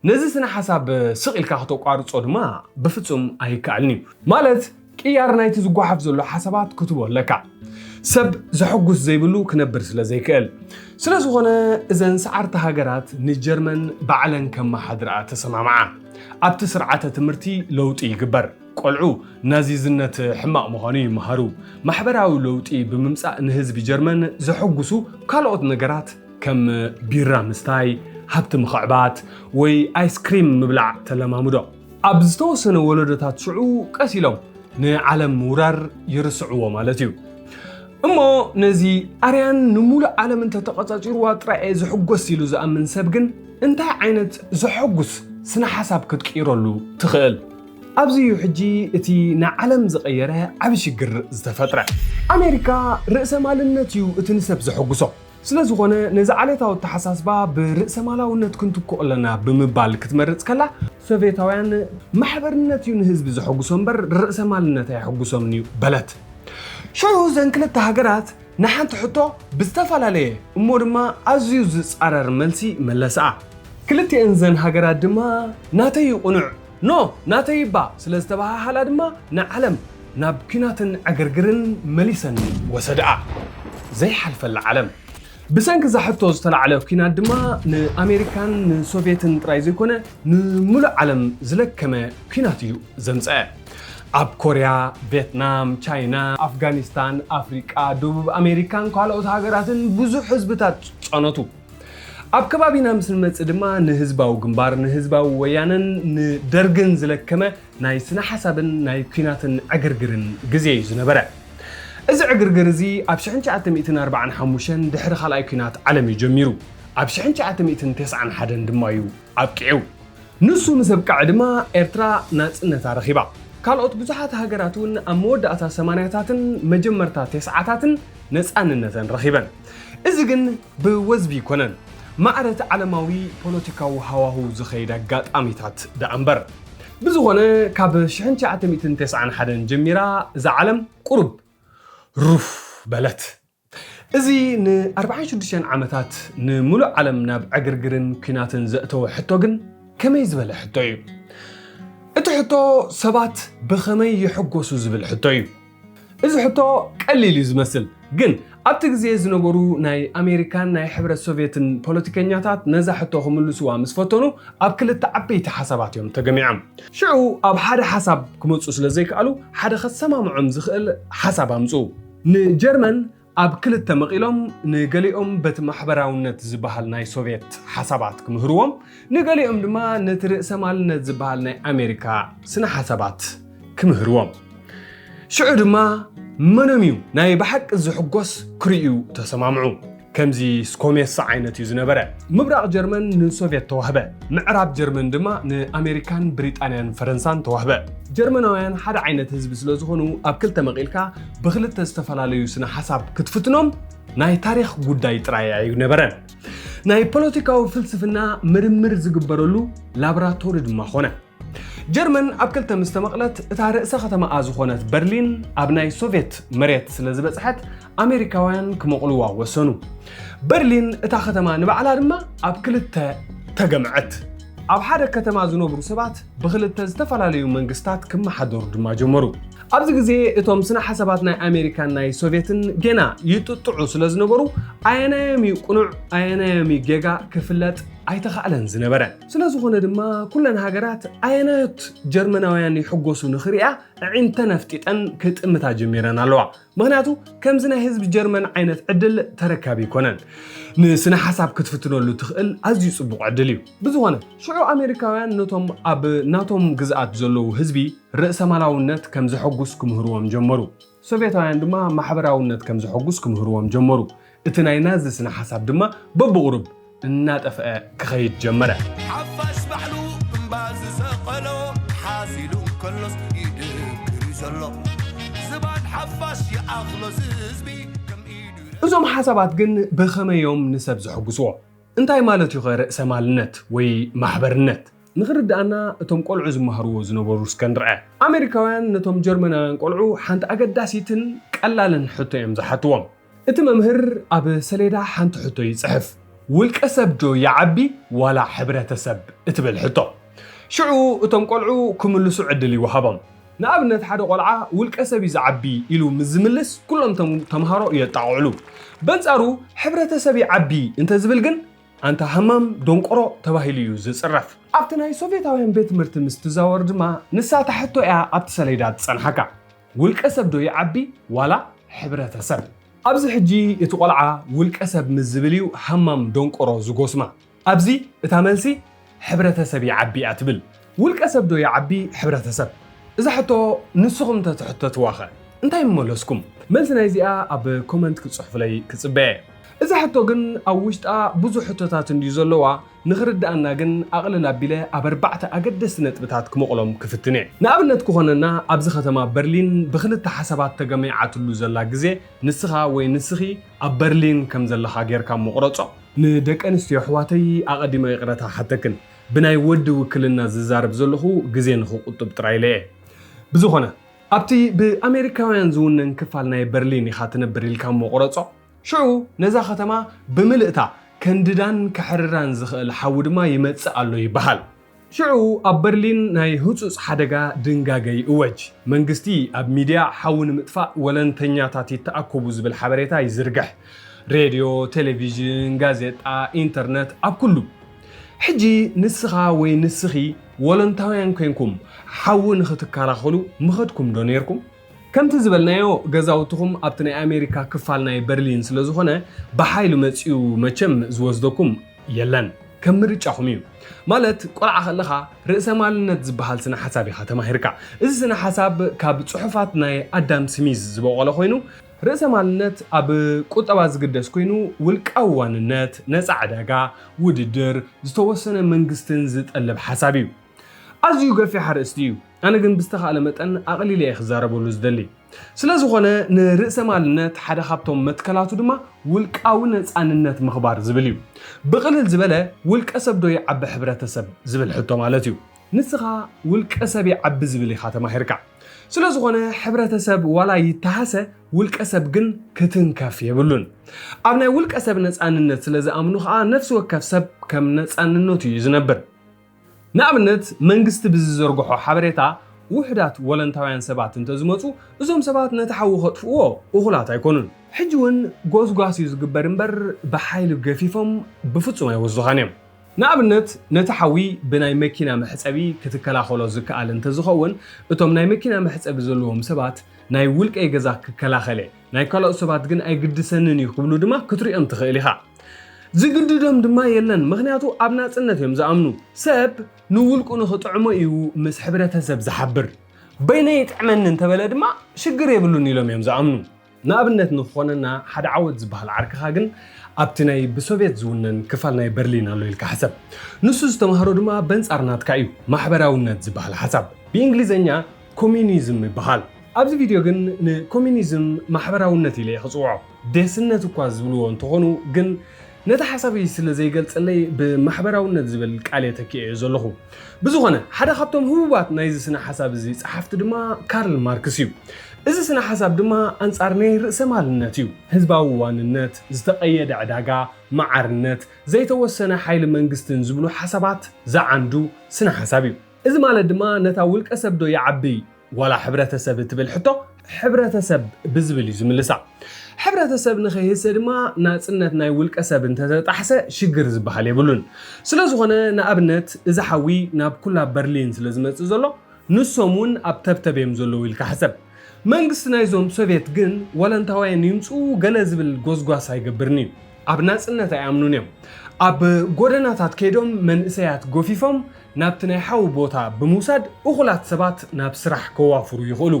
ነዚ ስነ ሓሳብ ስቕ ኢልካ ከተቋርጾ ድማ ብፍጹም ኣይከኣልኒ ማለት ቅያር ናይቲ ዝጓሓፍ ዘሎ ሓሳባት ክትቦ ኣለካ ሰብ ዘሐጉስ ዘይብሉ ክነብር ስለ ዘይክእል ስለዝኾነ እዘን ሰዓርተ ሃገራት ንጀርመን ባዕለን ከመሓድርኣ ተሰማምዓ ኣብቲ ስርዓተ ትምህርቲ ለውጢ ይግበር ቆልዑ ናዚዝነት ሕማቕ ምዃኑ ይመሃሩ ማሕበራዊ ለውጢ ብምምጻእ ንህዝቢ ጀርመን ዘሐጉሱ ካልኦት ነገራት ከም ቢራ ምስታይ ሃብቲ ምኽዕባት ወይ ኣይስክሪም ምብላዕ ተለማምዶ ኣብ ዝተወሰነ ወለዶታት ሽዑ ቀስ ኢሎም ንዓለም ምውራር ይርስዕዎ ማለት እዩ እሞ ነዚ ኣርያን ንሙሉእ ዓለም እንተተቐጻጺርዋ ጥራይ ዝሕጎስ ኢሉ ዝኣምን ሰብ ግን እንታይ ዓይነት ዝሕጉስ ስነ ሓሳብ ክትቀይረሉ ትኽእል ኣብዚ ሕጂ እቲ ንዓለም ዝቐየረ ዓብ ሽግር ዝተፈጥረ ኣሜሪካ ርእሰ ማልነት እዩ እቲ ንሰብ ዝሕጉሶ ስለዝኾነ ነዚ ዓሌታዊ ተሓሳስባ ብርእሰ ማላውነት ክንትክኦ ኣለና ብምባል ክትመርጽ ከላ ሶቪየታውያን ማሕበርነት እዩ ንህዝቢ ዝሕጉሶ እምበር ርእሰ ማልነት ኣይሕጉሶምን እዩ በለት شو زين كلتا هاجرات نحن تحطه بستفعل عليه أمور ما أزيز قرار ملسي ملسا كلتي إنزين هاجرات دما ناتي قنع نو ناتي با سلستبها حالا دما نعلم نابكيناتن عقرقرن مليسن وسدعا زي حلف العالم بسنك زحطو زتلع على كينات دما نأمريكان نسوفيتن ترايزي كونه نملع عالم زلك كما كيناتيو زنسا أب كوريا، فيتنام، تشاينا، أفغانستان، أفريقيا، دبوب أمريكان كالوت هاجراتن بزو حزبتات صنتو. أب كبابينا مثل ما تقدما نهزباو جنبار نهزباو ويانن ندرجن زلك كما نايسنا حسابن ناي كيناتن عقرقرن جزيء زنبرة. إذا عقرقر زي أبشحن شعتم 245 دحر خلاي كينات عالمي جميرو. أبشحن شعتم 9 حدن دمايو أبكيو. نصو مسبك عدما إرترا ناس نتارخيبا. ካልኦት ብዙሓት ሃገራት እውን ኣብ መወዳእታ 80ታትን መጀመርታ 90ታትን ነፃነትን ረኺበን እዚ ግን ብወዝቢ ይኮነን ማዕረት ዓለማዊ ፖለቲካዊ ሃዋህው ዝኸይድ ኣጋጣሚታት ደኣምበር ብዝኾነ ካብ 1991 ጀሚራ እዚ ዓለም ቁሩብ ሩፍ በለት እዚ ን46 ዓመታት ንሙሉእ ዓለም ናብ ዕግርግርን ኩናትን ዘእተወ ሕቶ ግን ከመይ ዝበለ ሕቶ እዩ እትሕቶ ሰባት ብኸመይ ይሕጎሱ ዝብል ሕቶ እዩ እዚ ሕቶ ቀሊል እዩ ዝመስል ግን ኣብቲ ግዜ ዝነበሩ ናይ ኣሜሪካን ናይ ሕብረት ሶቪየትን ፖለቲከኛታት ነዛ ሕቶ ክምልስዋ ምስ ፈተኑ ኣብ ክልተ ዓበይቲ ሓሳባት እዮም ተገሚዖም ሽዑ ኣብ ሓደ ሓሳብ ክመፁ ስለ ዘይከኣሉ ሓደ ከሰማምዖም ዝኽእል ሓሳብ ኣምፁ ንጀርመን ኣብ ክልተ መቂሎም ንገሊኦም በቲ ማሕበራውነት ዝበሃል ናይ ሶቪየት ሓሳባት ክምህርዎም ንገሊኦም ድማ ነቲ ርእሰ ማልነት ዝበሃል ናይ ኣሜሪካ ስነ ሓሳባት ክምህርዎም ሽዑ ድማ መኖም እዩ ናይ ብሓቂ ዝሕጎስ ክርእዩ ተሰማምዑ ከምዚ ስኮሜሳ ዓይነት እዩ ዝነበረ ምብራቕ ጀርመን ንሶቪየት ተዋህበ ምዕራብ ጀርመን ድማ ንኣሜሪካን ብሪጣንያን ፈረንሳን ተዋህበ ጀርመናውያን ሓደ ዓይነት ህዝቢ ስለ ዝኾኑ ኣብ ክልተ መቂልካ ብክልተ ዝተፈላለዩ ስነ ሓሳብ ክትፍትኖም ናይ ታሪኽ ጉዳይ ጥራይ ኣይነበረን ናይ ፖለቲካዊ ፍልስፍና ምርምር ዝግበረሉ ላቦራቶሪ ድማ ኾነ ጀርመን ኣብ ክልተ ምስተመቕለት እታ ርእሰ ከተማኣ ዝኾነት በርሊን ኣብ ናይ ሶቪየት መሬት ስለ ዝበፅሐት ኣሜሪካውያን ክመቕልዋ ወሰኑ በርሊን እታ ከተማ ንባዕላ ድማ ኣብ ክልተ ተገምዐት ኣብ ሓደ ከተማ ዝነብሩ ሰባት ብክልተ ዝተፈላለዩ መንግስታት ክመሓደሩ ድማ ጀመሩ ኣብዚ ግዜ እቶም ስነ ሓሳባት ናይ ኣሜሪካን ናይ ሶቪየትን ገና ይጥጥዑ ስለ ዝነበሩ ኣየናዮም ይቁኑዕ ኣየናዮም ጌጋ ክፍለጥ ኣይተኻእለን ዝነበረ ስለዝኾነ ድማ ኩለን ሃገራት ኣየናዮት ጀርመናውያን ይሕጎሱ ንኽሪኣ ዒንተን ኣፍጢጠን ክጥምታ ጀሚረን ኣለዋ ምክንያቱ ከምዚ ናይ ህዝቢ ጀርመን ዓይነት ዕድል ተረካቢ ይኮነን ንስነ ሓሳብ ክትፍትነሉ ትኽእል ኣዝዩ ጽቡቕ ዕድል እዩ ብዝኾነ ሽዑ ኣሜሪካውያን ነቶም ኣብ ናቶም ግዝኣት ዘለዉ ህዝቢ ርእሰ ማላውነት ከም ዝሕጉስ ክምህርዎም ጀመሩ ሶቪየታውያን ድማ ማሕበራውነት ከም ዝሕጉስ ክምህርዎም ጀመሩ እቲ ናይ ናዚ ስነ ሓሳብ ድማ በብቑሩብ እናጠፍአ ክኸይድ ጀመረ ሓፋሽ ባሕሉ እምባዝ ሰቐሎ ሓሲሉ ከሎስ ይድግር ዘሎ ዝባድ ሓፋሽ ይኣኽሎ ህዝቢ እዞም ሓሳባት ግን ብኸመዮም ንሰብ ዝሕጉስዎ እንታይ ማለት እዩ ርእሰ ማልነት ወይ ማሕበርነት ንኽርዳእና እቶም ቆልዑ ዝመሃርዎ ዝነበሩ እስከንርአ ኣሜሪካውያን ነቶም ጀርመናውያን ቆልዑ ሓንቲ ኣገዳሲትን ቀላልን ሕቶ እዮም ዝሓትዎም እቲ መምህር ኣብ ሰሌዳ ሓንቲ ሕቶ ይፅሕፍ ውልቀ ሰብ ዶ ይዓቢ ዋላ ሕብረተሰብ እትብል ሕቶ ሽዑ እቶም ቆልዑ ክምልሱ ዕድል ይወሃቦም ንኣብነት ሓደ ቆልዓ ውልቀ ሰብ ይዓቢ ኢሉ ምዝምልስ ኩሎም ተምሃሮ የጣቕዕሉ በንጻሩ ሕብረተሰብ ይዓቢ እንተዝብል ግን ኣንተ ሃማም ደንቆሮ ተባሂሉ እዩ ዝፅረፍ ኣብቲ ናይ ሶቪየታውያን ቤት ትምህርቲ ምስ ትዛወር ድማ ንሳታ ሕቶ እያ ኣብቲ ሰሌዳ ትጸንሐካ ውልቀ ሰብ ዶ ይዓቢ ዋላ ሕብረተሰብ ኣብዚ ሕጂ እቲ ቆልዓ ውልቀ ሰብ ምስ ዝብል እዩ ሃማም ደንቆሮ ዝጎስማ ኣብዚ እታ መልሲ ሕብረተሰብ ይዓቢ እያ ትብል ውልቀ ሰብ ዶ ይዓቢ ሕብረተሰብ إذا حتى نسخم تتحتت واخا انتي مملسكم ملسنا يزيقا أب كومنت كتصحف لي كتصبع إذا حتى جن أوشتا بزو حتتات نديزلوا نخرد أننا جن أغلى بلا أبربعة أقدس نتبتات كمقلم كفتني نقبل كوهننا أبز ختما برلين بخلت حسابات تجميعات اللوزلا جزء نسخة ونسخي أبرلين كم زلها غير كم مقرطة ندك أنستي حواتي أقدم يقرأتها حتى كن بناي ود وكلنا زارب زلهو جزين خو قطب ترايله بزوخنا أبتي بأمريكاويان زون كفالنا برلين خاتنا بريل كم مقرطة شو نزا ختما بملئتا كنددان كحرران زخل حود ما يمتصالو يبحال شو أب برلين ناي هوتس حدقا دنقاقي اوج منقستي أب ميديا حاون مطفاء ولن تنياتاتي تأكوبوز بالحبريتا يزرقح راديو تلفزيون غازيتا انترنت أب كله حجي نسخة ونسخي ولن تاوين كينكم حاون ختكاراخلو مخدكم دونيركم كم تزبلنايو غزاوتهم ابتني امريكا كفالناي برلين سلازخونه بحايل مصيو مچم زوزدكم يلن كم ريچاخميو مالت قرعه خلخا رئيس مالنت زبحال سنه حسابي ختماهركا از سنه حساب كاب صحفات ناي ادم سميز زبقله خوينو رئيس مالنت اب قطبا زغدس كوينو ولقاواننت نص عداغا وددر زتوسنه منغستن زطلب حسابيو ازيو غفي حرستيو أنا جن بستخدم متن أقلي لي خزارة بولوز دلي. سلازخونه نرأس مالنت حدا خبطهم متكلاتو دما ولك أونت عن النت مخبار زبليو. بقلل زبلة ولك أسب دوي عب حبرة سب زبل حطه مالتيو. نسخة ولك أسب يعب زبلي خاتم هركع. سلازخونه حبرة سب ولا يتحسى ولك أسب جن كتن كافية بلون. أبنا ولك أسب نت عن النت سلاز أمنوخ نفس وكف سب كم نت عن النت يزنبر. نعملت منجست بزرقحو حبريتا وحدات ولنتاوين سبات انتزمتو ازوم سبات نتحو خطفو وخلات يكونون حجون غوزغاسي زغبرنبر بحايل غفيفم بفصوم يوزخانيم نعملت نتحوي بناي مكينا محصبي كتكلاخلو زكال انتزخون اتوم ناي مكينا محصبي زلوهم سبات ناي ولق اي غزا ككلاخلي ناي كالو سبات جن اي قدسنن يخبلو دما كتريم تخيليها زغددم دما يلن مغنياتو ابنا صنتهم زامنو سب نولقو نخطعمو ايو مس حبرتسب زحبر بيني يطعمن تبله دما شجر يبلون يلوم يم زامنو نابنت نخوننا حد عود زبحال عركخا جن ابتناي بسوفيت زونن كفالناي برلين الله يلك حسب نسوز تمهرو دما بنصارنات كايو محبراونت زبحال حسب بانجليزኛ ኮሚኒዝም ይባሃል ኣብዚ ቪዲዮ ግን ንኮሚኒዝም ማሕበራውነት ኢለ ይخصوعو ደስነት እኳ ዝብልዎ እንትኾኑ ግን ነታ ሓሳቢ ስለ ዘይገልጽለይ ብማሕበራውነት ዝብል ቃል የተኪየ ዘለኹ ብዙኾነ ሓደ ካብቶም ህቡባት ናይዚ ስነ ሓሳብ እዚ ጸሓፍቲ ድማ ካርል ማርክስ እዩ እዚ ስነ ሓሳብ ድማ አንጻር ናይ ርእሰ ማልነት እዩ ህዝባዊ ዋንነት ዝተቀየደ ዕዳጋ ማዓርነት ዘይተወሰነ ሓይሊ መንግስትን ዝብሉ ሓሳባት ዘዓንዱ ስነ ሓሳብ እዩ እዚ ማለት ድማ ነታ ውልቀ ሰብ ዶ ይዓቢ ወላ ሕብረተሰብ ትብል ሕቶ ሕብረተሰብ ብዝብል እዩ ዝምልሳ ሕብረተሰብ ንኸይሰ ድማ ናጽነት ናይ ውልቀ ሰብ እንተተጣሕሰ ሽግር ዝበሃል የብሉን ስለዝኾነ ንኣብነት እዚ ሓዊ ናብ ኩላ በርሊን ስለዝመጽእ ዘሎ ንሶምን ኣብ ተብተብዮም ዘለዉ ኢልካ ሓሰብ መንግስቲ ናይዞም ሶቪየት ግን ወለንታውያን ይምፁ ገለ ዝብል ጎዝጓስ ኣይገብርኒ ኣብ ናጽነት ኣይኣምኑን እዮም ኣብ ጎደናታት ከይዶም መንእሰያት ጎፊፎም ናብቲ ናይ ሓዊ ቦታ ብምውሳድ እኹላት ሰባት ናብ ስራሕ ከዋፍሩ ይኽእሉ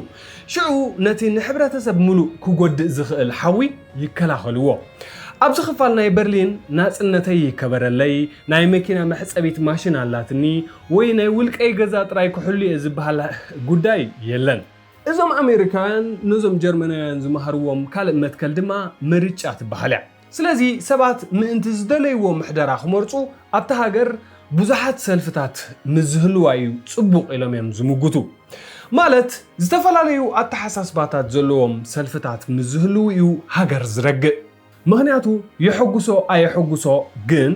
ሽዑ ነቲ ንሕብረተሰብ ሙሉእ ክጎድእ ዝኽእል ሓዊ ይከላኸልዎ ኣብዚ ክፋል ናይ በርሊን ናጽነተይ ይከበረለይ ናይ መኪና መሕፀቢት ማሽን ኣላትኒ ወይ ናይ ውልቀይ ገዛ ጥራይ ክሕሉ እየ ዝበሃል ጉዳይ የለን እዞም ኣሜሪካውያን ነዞም ጀርመናውያን ዝመሃርዎም ካልእ መትከል ድማ ምርጫ ትበሃል እያ ስለዚ ሰባት ምእንቲ ዝደለይዎ ምሕደራ ክመርፁ ኣብታ ሃገር ብዙሓት ሰልፍታት ምዝህልዋዩ ጽቡቕ ኢሎም እዮም ዝምጉቱ ማለት ዝተፈላለዩ ኣተሓሳስባታት ዘለዎም ሰልፍታት ምዝህልው እዩ ሃገር ዝረግእ ምኽንያቱ ይሕጉሶ ኣይሕጉሶ ግን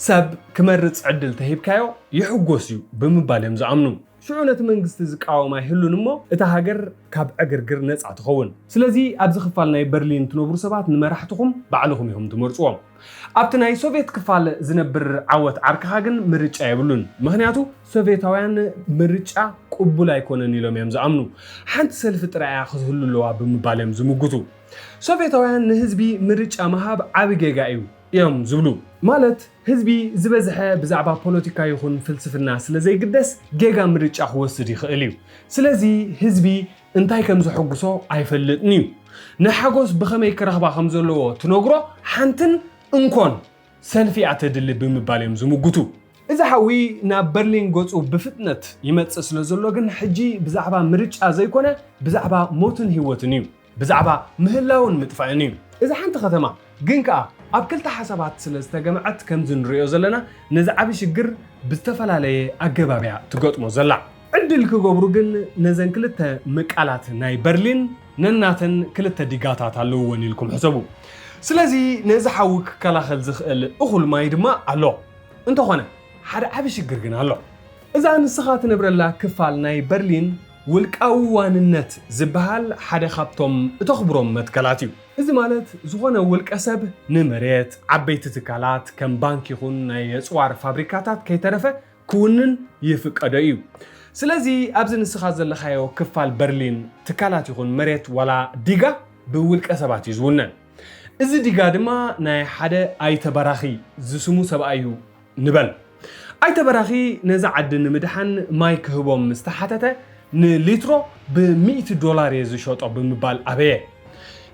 ሰብ ክመርጽ ዕድል ተሂብካዮ ይሕጎስ እዩ ብምባል እዮም ዝኣምኑ ሽዑ ነቲ መንግስቲ ዝቃወማ ይህሉን እሞ እታ ሃገር ካብ ዕግርግር ነፃ ትኸውን ስለዚ ኣብዚ ክፋል ናይ በርሊን ትነብሩ ሰባት ንመራሕትኩም ባዕልኩም ኢኹም ትመርፅዎም ኣብቲ ናይ ሶቪየት ክፋል ዝነብር ዓወት ዓርክኻ ግን ምርጫ የብሉን ምኽንያቱ ሶቪየታውያን ምርጫ ቅቡል ኣይኮነን ኢሎም እዮም ዝኣምኑ ሓንቲ ሰልፊ ጥራያ ክትህሉ ኣለዋ ብምባል እዮም ዝምግቱ ሶቪየታውያን ንህዝቢ ምርጫ መሃብ ዓብ ጌጋ እዩ يوم زبلو مالت هزبي زبزحة بزعبا بوليتيكا يخون فلسفنا سلازي قدس جيغا مريج أخوصدي خقليو سلازي هزبي انتاي كمزو حقوصو عيفلتنيو نحقوص بخمي كرهبا خمزولو تنوغرو حانتن انكون سلفي اعتدل بمباليم زموغوتو إذا حوي نا برلين قوتو بفتنة يمتس سلازولو جن حجي بزعبا مريج أزايكونا بزعبا موتن هيوتنيو بزعبا مهلاون متفعنيو إذا حانت ختما جنكا أبكلت حسابات سلسلة جماعات كمزن ريو زلنا نزعبي شجر بستفل عليه أجبابيع تقط مزلع عدل كجبرو جن نزن كلته مقالات ناي برلين نناتن كلته ديجاتات علو ونيلكم حسبو سلازي نزحوك كلا خلزخ الأخل ما يدما علو انتو خنا حدا عبي شجر جن علو إذا نسخات نبرلا كفال ناي برلين والكأوان النت زبهال حدا خبطهم تخبرهم متكلاتيو إذا مالت زغنا والكأسب نمرات عبيت تكالات كم بانك يخون ناي صوار فابريكاتات كي ترفه كونن يفك أدايو سلازي أبزن السخاز اللي خايو كفال برلين تكالات يخون مرات ولا ديغا بوالكأسبات يزولنا إذا ديغا دما ناي حدا أي تبراخي زسمو سبأيو نبل أي تبراخي نزع عدن مدحن مايك هبوم مستحاتته نليترو $100 يزشوط بمبال أبيه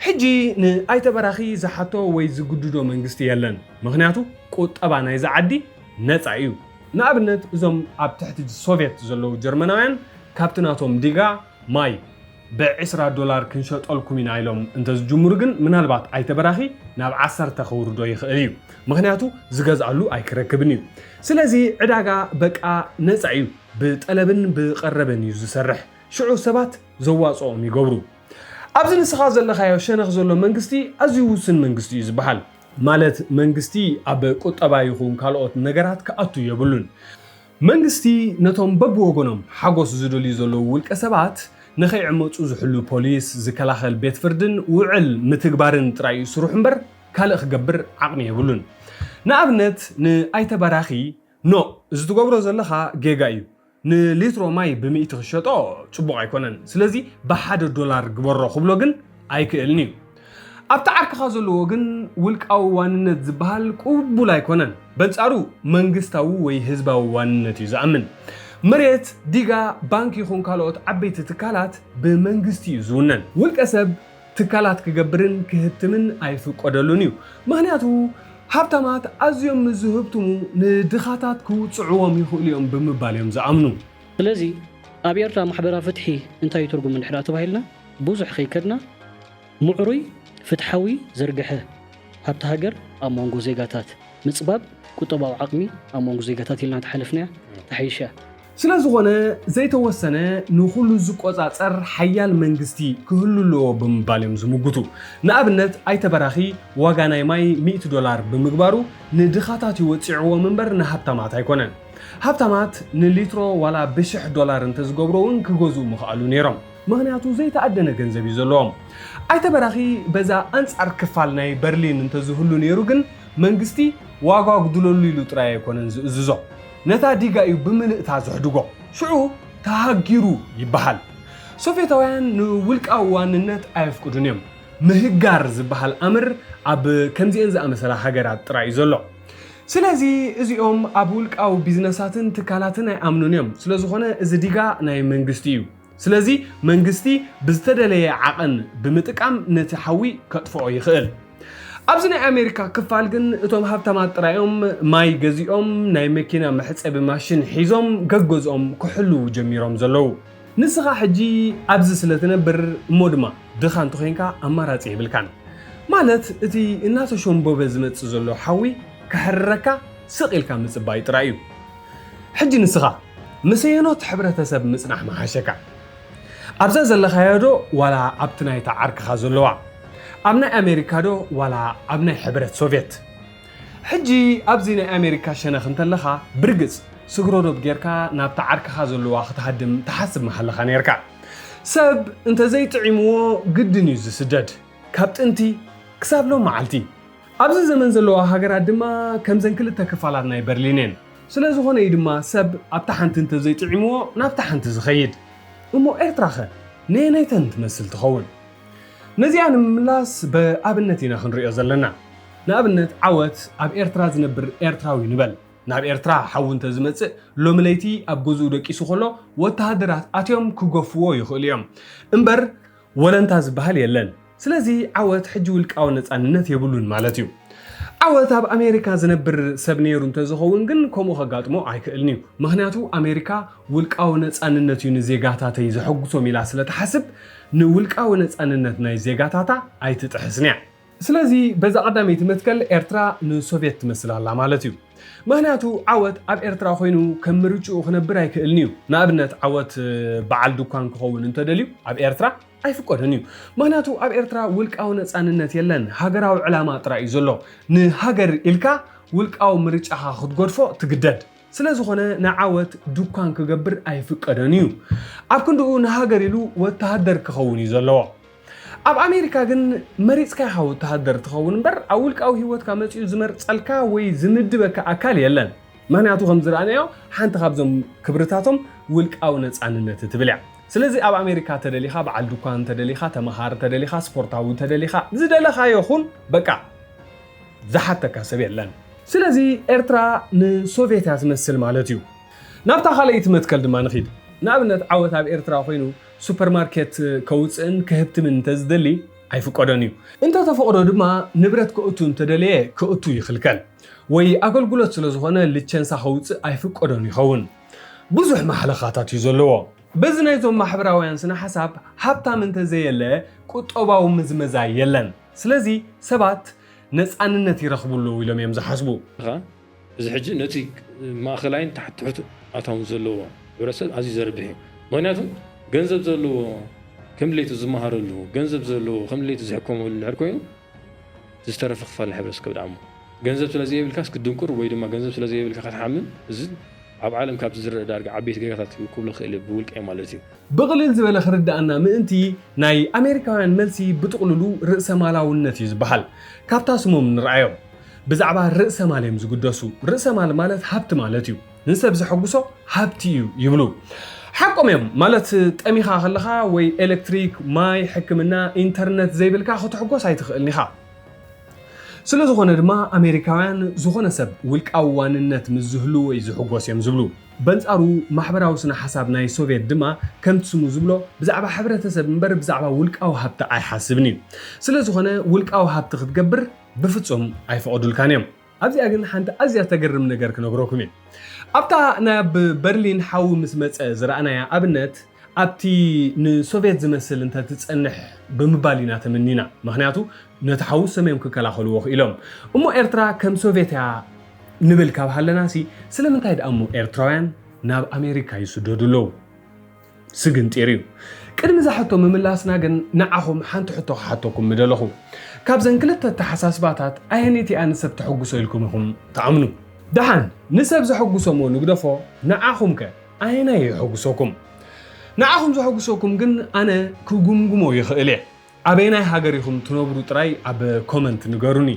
حجي نأي تبراخي زحاتو ويزقدودو منغستي يلن مغنياتو قوت أبانا يزعدي نتعيو نابنت إزوم أب تحت السوفيت زلو جرمانوين كابتناتهم ديغا ماي $10 كنشوط ألكمين عيلهم انتز جمهورغن من البات أي تبراخي ناب 10 تخوردو يخيليو مغنياتو زغاز علو أي كركبنيو سلازي عداغا بقى نتعيو بتقلبن بقربن يزسرح شعو سبات زواصو ميغبرو أبزن السخاز اللي خايو شنخ زلو منغستي أزيوسن منغستي يزبحال مالت منغستي أب قطبا يخون كالوت نغرات كأتو يبلون منغستي نتوم ببوغنم حقوس زدولي زلو والكسبات نخي عموتو زحلو بوليس زكالاخل بيت فردن وعل متقبارن تراي سروح مبر كالخ قبر عقني يبلون نابنت نأي تبراخي نو زتقبرو زلخا جيغايو نليترو ماي ب100 خشطو صبوق ايكونن سلازي ب$1 غبرو خبلو جن ايكلني ابتا عرك خازلو جن ولقاو واننت زبحال قبول ايكونن بنصارو منغستاو وي حزباو واننت يزامن مريت ديغا بانك يخون كالوت عبيت تكالات بمنغستي يزونن ولقسب تكالات كغبرن كهتمن ايفقودلونيو مغنياتو هابتامات أزيوم مزهبتمو ندخاتات كوتصعوهم يخوليهم بمباليهم زعمنو سلازي أبيرتا محبرا فتحي انتاي ترقم من حرات بهايلنا بوزح خيكرنا معروي فتحوي زرقحه هابت هاجر أمونغو زيغاتات مصباب كتباو عقمي أمونغو زيغاتات يلنا تحلفنا تحيشا سلازغونا زي توسنا نخلو زقوصاصر حيال منغستي كهللو بمباليهم زمغوتو نابنت اي تبراخي واغاناي ماي $100 بمغبارو ندخاتات يوصعو منبر نهابتامات ايكونن هابتامات نليترو ولا $1000 انتزغبروون كغوزو مخالو نيرم مغنياتو زي تأدنا ገንዘብ ይዘሎም اي تبراخي بزا انصار كفالناي برلين انتزهلو نيرو ግን መንግስቲ ዋጋው ግድለሉ ይሉ ጥራይ አይኮነን ዝዞ نتا ديغايو بملئتا زحدغو شعو تهاجيرو يبحال سوفيتاوያን ንውልቃው ዋንነት አይፍቅዱንም ምህጋር ዝበሃል አምር አብ ከምዚን ዝኣመሰለ ሃገራት ጥራይ ዘሎ ስለዚ እዚኦም አብ ውልቃው ቢዝነሳትን ትካላትን አይአምኑንም ስለዝኾነ እዚ ዲጋ ናይ መንግስቲ እዩ ስለዚ መንግስቲ ብዝተደለየ ዓቀን ብምጥቃም ነቲ ሓዊ ከጥፍኦ ይኽእል أبزنا أمريكا كفال جن أتوم هبتمات ترايم ماي جزيهم ناي مكينا محسب ماشين حيزهم جوزهم كحلو جميرهم زلو نسخة حجي أبز سلتنا بر مودما دخان تخينكا أمارات بالكان مالت تي الناس شون بوبزمت زلو حوي كحركة سقيل كان مصباي ترايو حجي نسخة مسينات حبرة سب مسنح محاشكا أبز زل خيادو ولا أبتناي تعرك خازلوا أبناء أمريكا دو ولا أبناء حبرة سوفيت حجي أبزينا أمريكا شنخ انتلخا برقز سقرودو بجيركا نابتا عركا خازلو واخد هدم تحسب محلخا نيركا سب انت زي تعيمو قد نيوز سدد كابت انتي كساب لو معالتي أبزي زمن زلو هاقر دما كمزن كل التكفالاتنا برلينين سلازو هنا يدما سب أبتحنت انت زي تعيمو نابتحنت زخيد أمو إرتراخة نينيتن تمثل تخون نزيان ملاس بأبنتنا خنرئي زلنا ንኣብነት ዓወት ኣብ ኤርትራ ዝነብር ኤርትራዊ ንበል ናብ ኤርትራ ሓውንተ ዝመጽእ ሎምለይቲ ኣብ ገዝኡ ደቂሱ ከሎ ወተሃደራት ኣትዮም ክገፍዎ ይኽእሉ እዮም እምበር ወለንታ ዝበሃል የለን ስለዚ ዓወት ሕጂ ውልቃዊ ነፃንነት የብሉን ማለት እዩ ዓወት ኣብ ኣሜሪካ ዝነብር ሰብ ነይሩ እንተዝኸውን ግን ከምኡ ከጋጥሞ ኣይክእልን እዩ ምክንያቱ ኣሜሪካ ውልቃዊ ነፃንነት እዩ ንዜጋታተይ ዘሐጉሶም ኢላ ስለተሓስብ ንውልቃዊ ነፃንነት ናይ ዜጋታታ ኣይትጥሕስን እያ ስለዚ በዛ ቀዳመይቲ መትከል ኤርትራ ንሶቪየት ትመስል ኣላ ማለት እዩ ምክንያቱ ዓወት ኣብ ኤርትራ ኮይኑ ከም ምርጭኡ ክነብር ኣይክእልን እዩ ንኣብነት ዓወት በዓል ድኳን ክኸውን እንተደልዩ ኣብ ኤርትራ ኣይፍቀድን እዩ ምክንያቱ ኣብ ኤርትራ ውልቃዊ ነፃንነት የለን ሃገራዊ ዕላማ ጥራይ ዘሎ ንሃገር ኢልካ ውልቃዊ ምርጫኻ ክትጎድፎ ትግደድ ስለዝኾነ ንዓወት ድኳን ክገብር ኣይፍቀድን እዩ ኣብ ክንድኡ ንሃገር ኢሉ ወተሃደር ክኸውን እዩ ዘለዎ ኣብ ኣሜሪካ ግን መሪፅካ ኢኻ ወተሃደር ትኸውን እምበር ኣብ ውልቃዊ ሂወትካ መፂኡ ዝመርፀልካ ወይ ዝምድበካ ኣካል የለን ምክንያቱ ከም ዝረኣናዮ ሓንቲ ካብዞም ክብርታቶም ውልቃዊ ነፃንነት ትብል እያ ስለዚ ኣብ ኣሜሪካ ተደሊኻ በዓል ድኳን ተደሊኻ ተመሃር ተደሊኻ ስፖርታዊ ተደሊኻ ዝደለኻዮ ይኹን በቃ ዝሓተካ ሰብ የለን ስለዚ ኤርትራ ንሶቪየት ትመስል ማለት እዩ ናብታ ካልአይቲ መትከል ድማ ንኺድ ንኣብነት ዓወት ኣብ ኤርትራ ኮይኑ ሱፐርማርኬት ከውፅእን ከህብትምን እንተዝደሊ ኣይፍቀዶን እዩ እንተተፈቅዶ ድማ ንብረት ክእቱ እንተደለየ ክእቱ ይኽልከል ወይ ኣገልግሎት ስለዝኾነ ልቸንሳ ከውፅእ ኣይፍቀዶን ይኸውን ብዙሕ ማሕለኻታት እዩ ዘለዎ በዚ ናይዞም ማሕበራውያን ስነ ሓሳብ ሃብታም እንተዘየለ ቁጠባዊ ምዝመዛ የለን ስለዚ ሰባት ነፃንነት ይረኽብሉ ኢሎም እዮም ዝሓስቡ እዚ ሕጂ ነቲ ማእኸላይን ታሕትሕት ኣታውን ዘለዎ ሕብረተሰብ ኣዝዩ ዘርብሕ እዩ ምክንያቱ ገንዘብ ዘለዎ ከም ለይቲ ዝመሃረሉ ገንዘብ ዘለዎ ከም ለይቲ ዝሕከመሉ ልሕር ኮይኑ ዝተረፈ ክፋል ሕብረተሰብ ከብድዓሞ ገንዘብ ስለዘይብልካስ ክድንቁር ወይ ድማ ገንዘብ ስለዘይብልካ ክትሓምን እዚ ኣብ ዓለም ካብ ዝረአ ዳርጋ ዓበይቲ ገጋታት ክብሉ ክእል ብውልቀ ማለት እዩ ብቕልል ዝበለ ክርዳእና ምእንቲ ናይ ኣሜሪካውያን መልሲ ብጥቕልሉ ርእሰ ማላውነት እዩ ዝበሃል ካብታ ስሞም ንርአዮም ብዛዕባ ርእሰ ማል እዮም ዝግደሱ ርእሰ ማል ማለት ሃብቲ ማለት እዩ ንሰብ ዝሐጉሶ ሃብቲ እዩ ይብሉ ሓቆም እዮም ማለት ጠሚኻ ከለኻ ወይ ኤሌክትሪክ ማይ ሕክምና ኢንተርኔት ዘይብልካ ክትሕጎስ ኣይትኽእልኒ ኢኻ ስለዝኾነ ድማ ኣሜሪካውያን ዝኾነ ሰብ ውልቃዊ ዋንነት ምስ ዝህሉ ወይ ዝሕጎስ እዮም ዝብሉ በንጻሩ ማሕበራዊ ስነ ሓሳብ ናይ ሶቪየት ድማ ከምቲ ስሙ ዝብሎ ብዛዕባ ሕብረተሰብ እምበር ብዛዕባ ውልቃዊ ሃብቲ ኣይሓስብን እዩ ስለዝኾነ ውልቃዊ ሃብቲ ክትገብር ብፍጹም ኣይፈቕዱልካን እዮም ኣብዚኣ ግን ሓንቲ ኣዝያ ተገርም ነገር ክነግረኩም እየ ኣብታ ናብ በርሊን ሓዊ ምስ መፀ ዝረኣናያ ኣብነት ኣብቲ ንሶቪየት ዝመስል እንተትፀንሕ ብምባል ኢና ተመኒና ምክንያቱ ነቲ ሓዊ ሰመዮም ክከላኸልዎ ኢሎም እሞ ኤርትራ ከም ሶቪየት ንብል ካብ ሃለናሲ ስለምንታይ ደኣ እሞ ኤርትራውያን ናብ ኣሜሪካ ይስደዱለው ስግንጢር እዩ ቅድሚ ዝሓቶ ምምላስና ግን ንዓኹም ሓንቲ ሕቶ ክሓተኩም ምደለኹ ካብዘን ክልተ ተሓሳስባታት ኣየነይቲ እያ ንሰብ ተሐጉሶ ኢልኩም ኢኹም ተኣምኑ ደሓን ንሰብ ዘሐጉሶሞ ንግደፎ ንዓኹም ከ ኣየናይ ይሐጉሶኩም ንዓኹም ዘሐጉሶኩም ግን ኣነ ክጉምጉሞ ይኽእል እየ ኣበየናይ ሃገር ኢኹም ትነብሩ ጥራይ ኣብ ኮመንት ንገሩኒ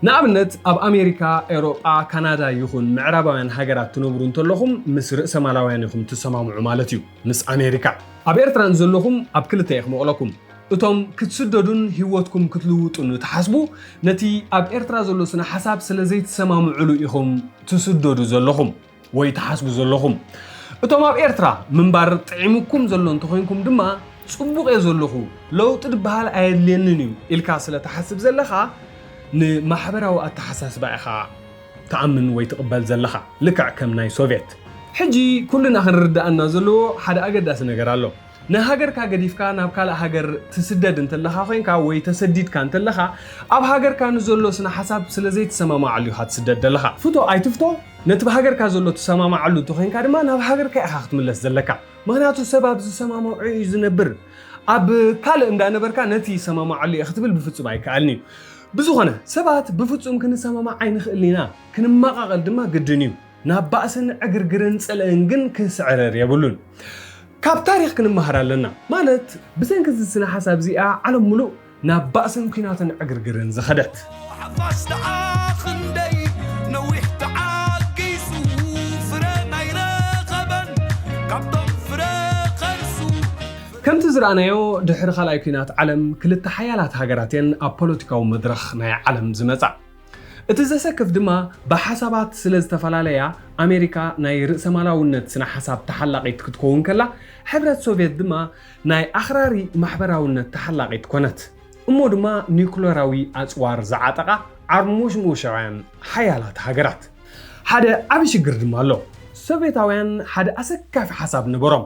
ንኣብነት ኣብ ኣሜሪካ ኤውሮጳ ካናዳ ይኹን ምዕራባውያን ሃገራት ትነብሩ እንተለኹም ምስ ርእሰ ማላውያን ኢኹም ትሰማምዑ ማለት እዩ ምስ ኣሜሪካ ኣብ ኤርትራ ዘለኹም ኣብ ክልተ ኢኹም መቕለኩም እቶም ክትስደዱን ህይወትኩም ክትልውጡን ተሓስቡ ነቲ ኣብ ኤርትራ ዘሎ ስነ ሓሳብ ስለዘይትሰማምዑሉ ኢኹም ትስደዱ ዘለኹም ወይ ተሓስቡ ዘለኹም እቶም ኣብ ኤርትራ ምንባር ጥዒምኩም ዘሎ እንተኮይንኩም ድማ ጽቡቕ እየ ዘለኹ ለውጥ ድበሃል ኣየድልየንን እዩ ኢልካ ስለተሓስብ ዘለኻ ንማሕበራዊ ኣተሓሳስባ ኢኻ ተኣምን ወይ ትቕበል ዘለኻ ልክዕ ከም ናይ ሶቪየት ሕጂ ኩልና ክንርዳእና ዘለዎ ሓደ ኣገዳሲ ነገር ኣሎ ንሃገርካ ገዲፍካ ናብ ካልእ ሃገር ትስደድ እንተለኻ ኮይንካ ወይ ተሰዲድካ እንተለኻ ኣብ ሃገርካ ንዘሎ ስነ ሓሳብ ስለዘይትሰማማዓሉ ኢኻ ትስደድ ዘለኻ ፍቶ ኣይትፍቶ ነቲ ብሃገርካ ዘሎ ትሰማማዓሉ እንተኮይንካ ድማ ናብ ሃገርካ ኢኻ ክትምለስ ዘለካ ምክንያቱ ሰብ ኣብ ዝሰማምዑ እዩ ዝነብር ኣብ ካልእ እንዳነበርካ ነቲ ሰማማዓሉ ኢኻ ክትብል ብፍጹም ኣይከኣልኒ እዩ ብዝኾነ ሰባት ብፍጹም ክንሰማማዕ ኣይንኽእልን ኢና ክንመቃቐል ድማ ግድን እዩ ናብ ባእስን ዕግርግርን ፀልአን ግን ክስዕረር የብሉን ካብ ታሪክ ክንመሃር ኣለና ማለት ብሰንኪ ስነ ሓሳብ እዚኣ ዓለም ሙሉእ ናብ ባእስን ኩናትን ዕግርግርን ዝኸደት ከምቲ ዝረአናዮ ድሕሪ ካልኣይ ኩናት ዓለም ክልተ ሓያላት ሃገራትን ኣብ ፖለቲካዊ መድረኽ ናይ ዓለም ዝመጻ እቲ ዘሰክፍ ድማ ብሓሳባት ስለ ዝተፈላለያ ኣሜሪካ ናይ ርእሰ ማላውነት ስነ ሓሳብ ተሓላቂት ክትከውን ከላ ሕብረት ሶቪየት ድማ ናይ ኣኽራሪ ማሕበራውነት ተሓላቂት ኮነት እሞ ድማ ኒውክሌራዊ ኣጽዋር ዝዓጠቓ ዓርሙሽሙሻውያን ሓያላት ሃገራት ሓደ ዓቢ ሽግር ድማ ኣሎ ሶቪየታውያን ሓደ ኣሰካፊ ሓሳብ ነበሮም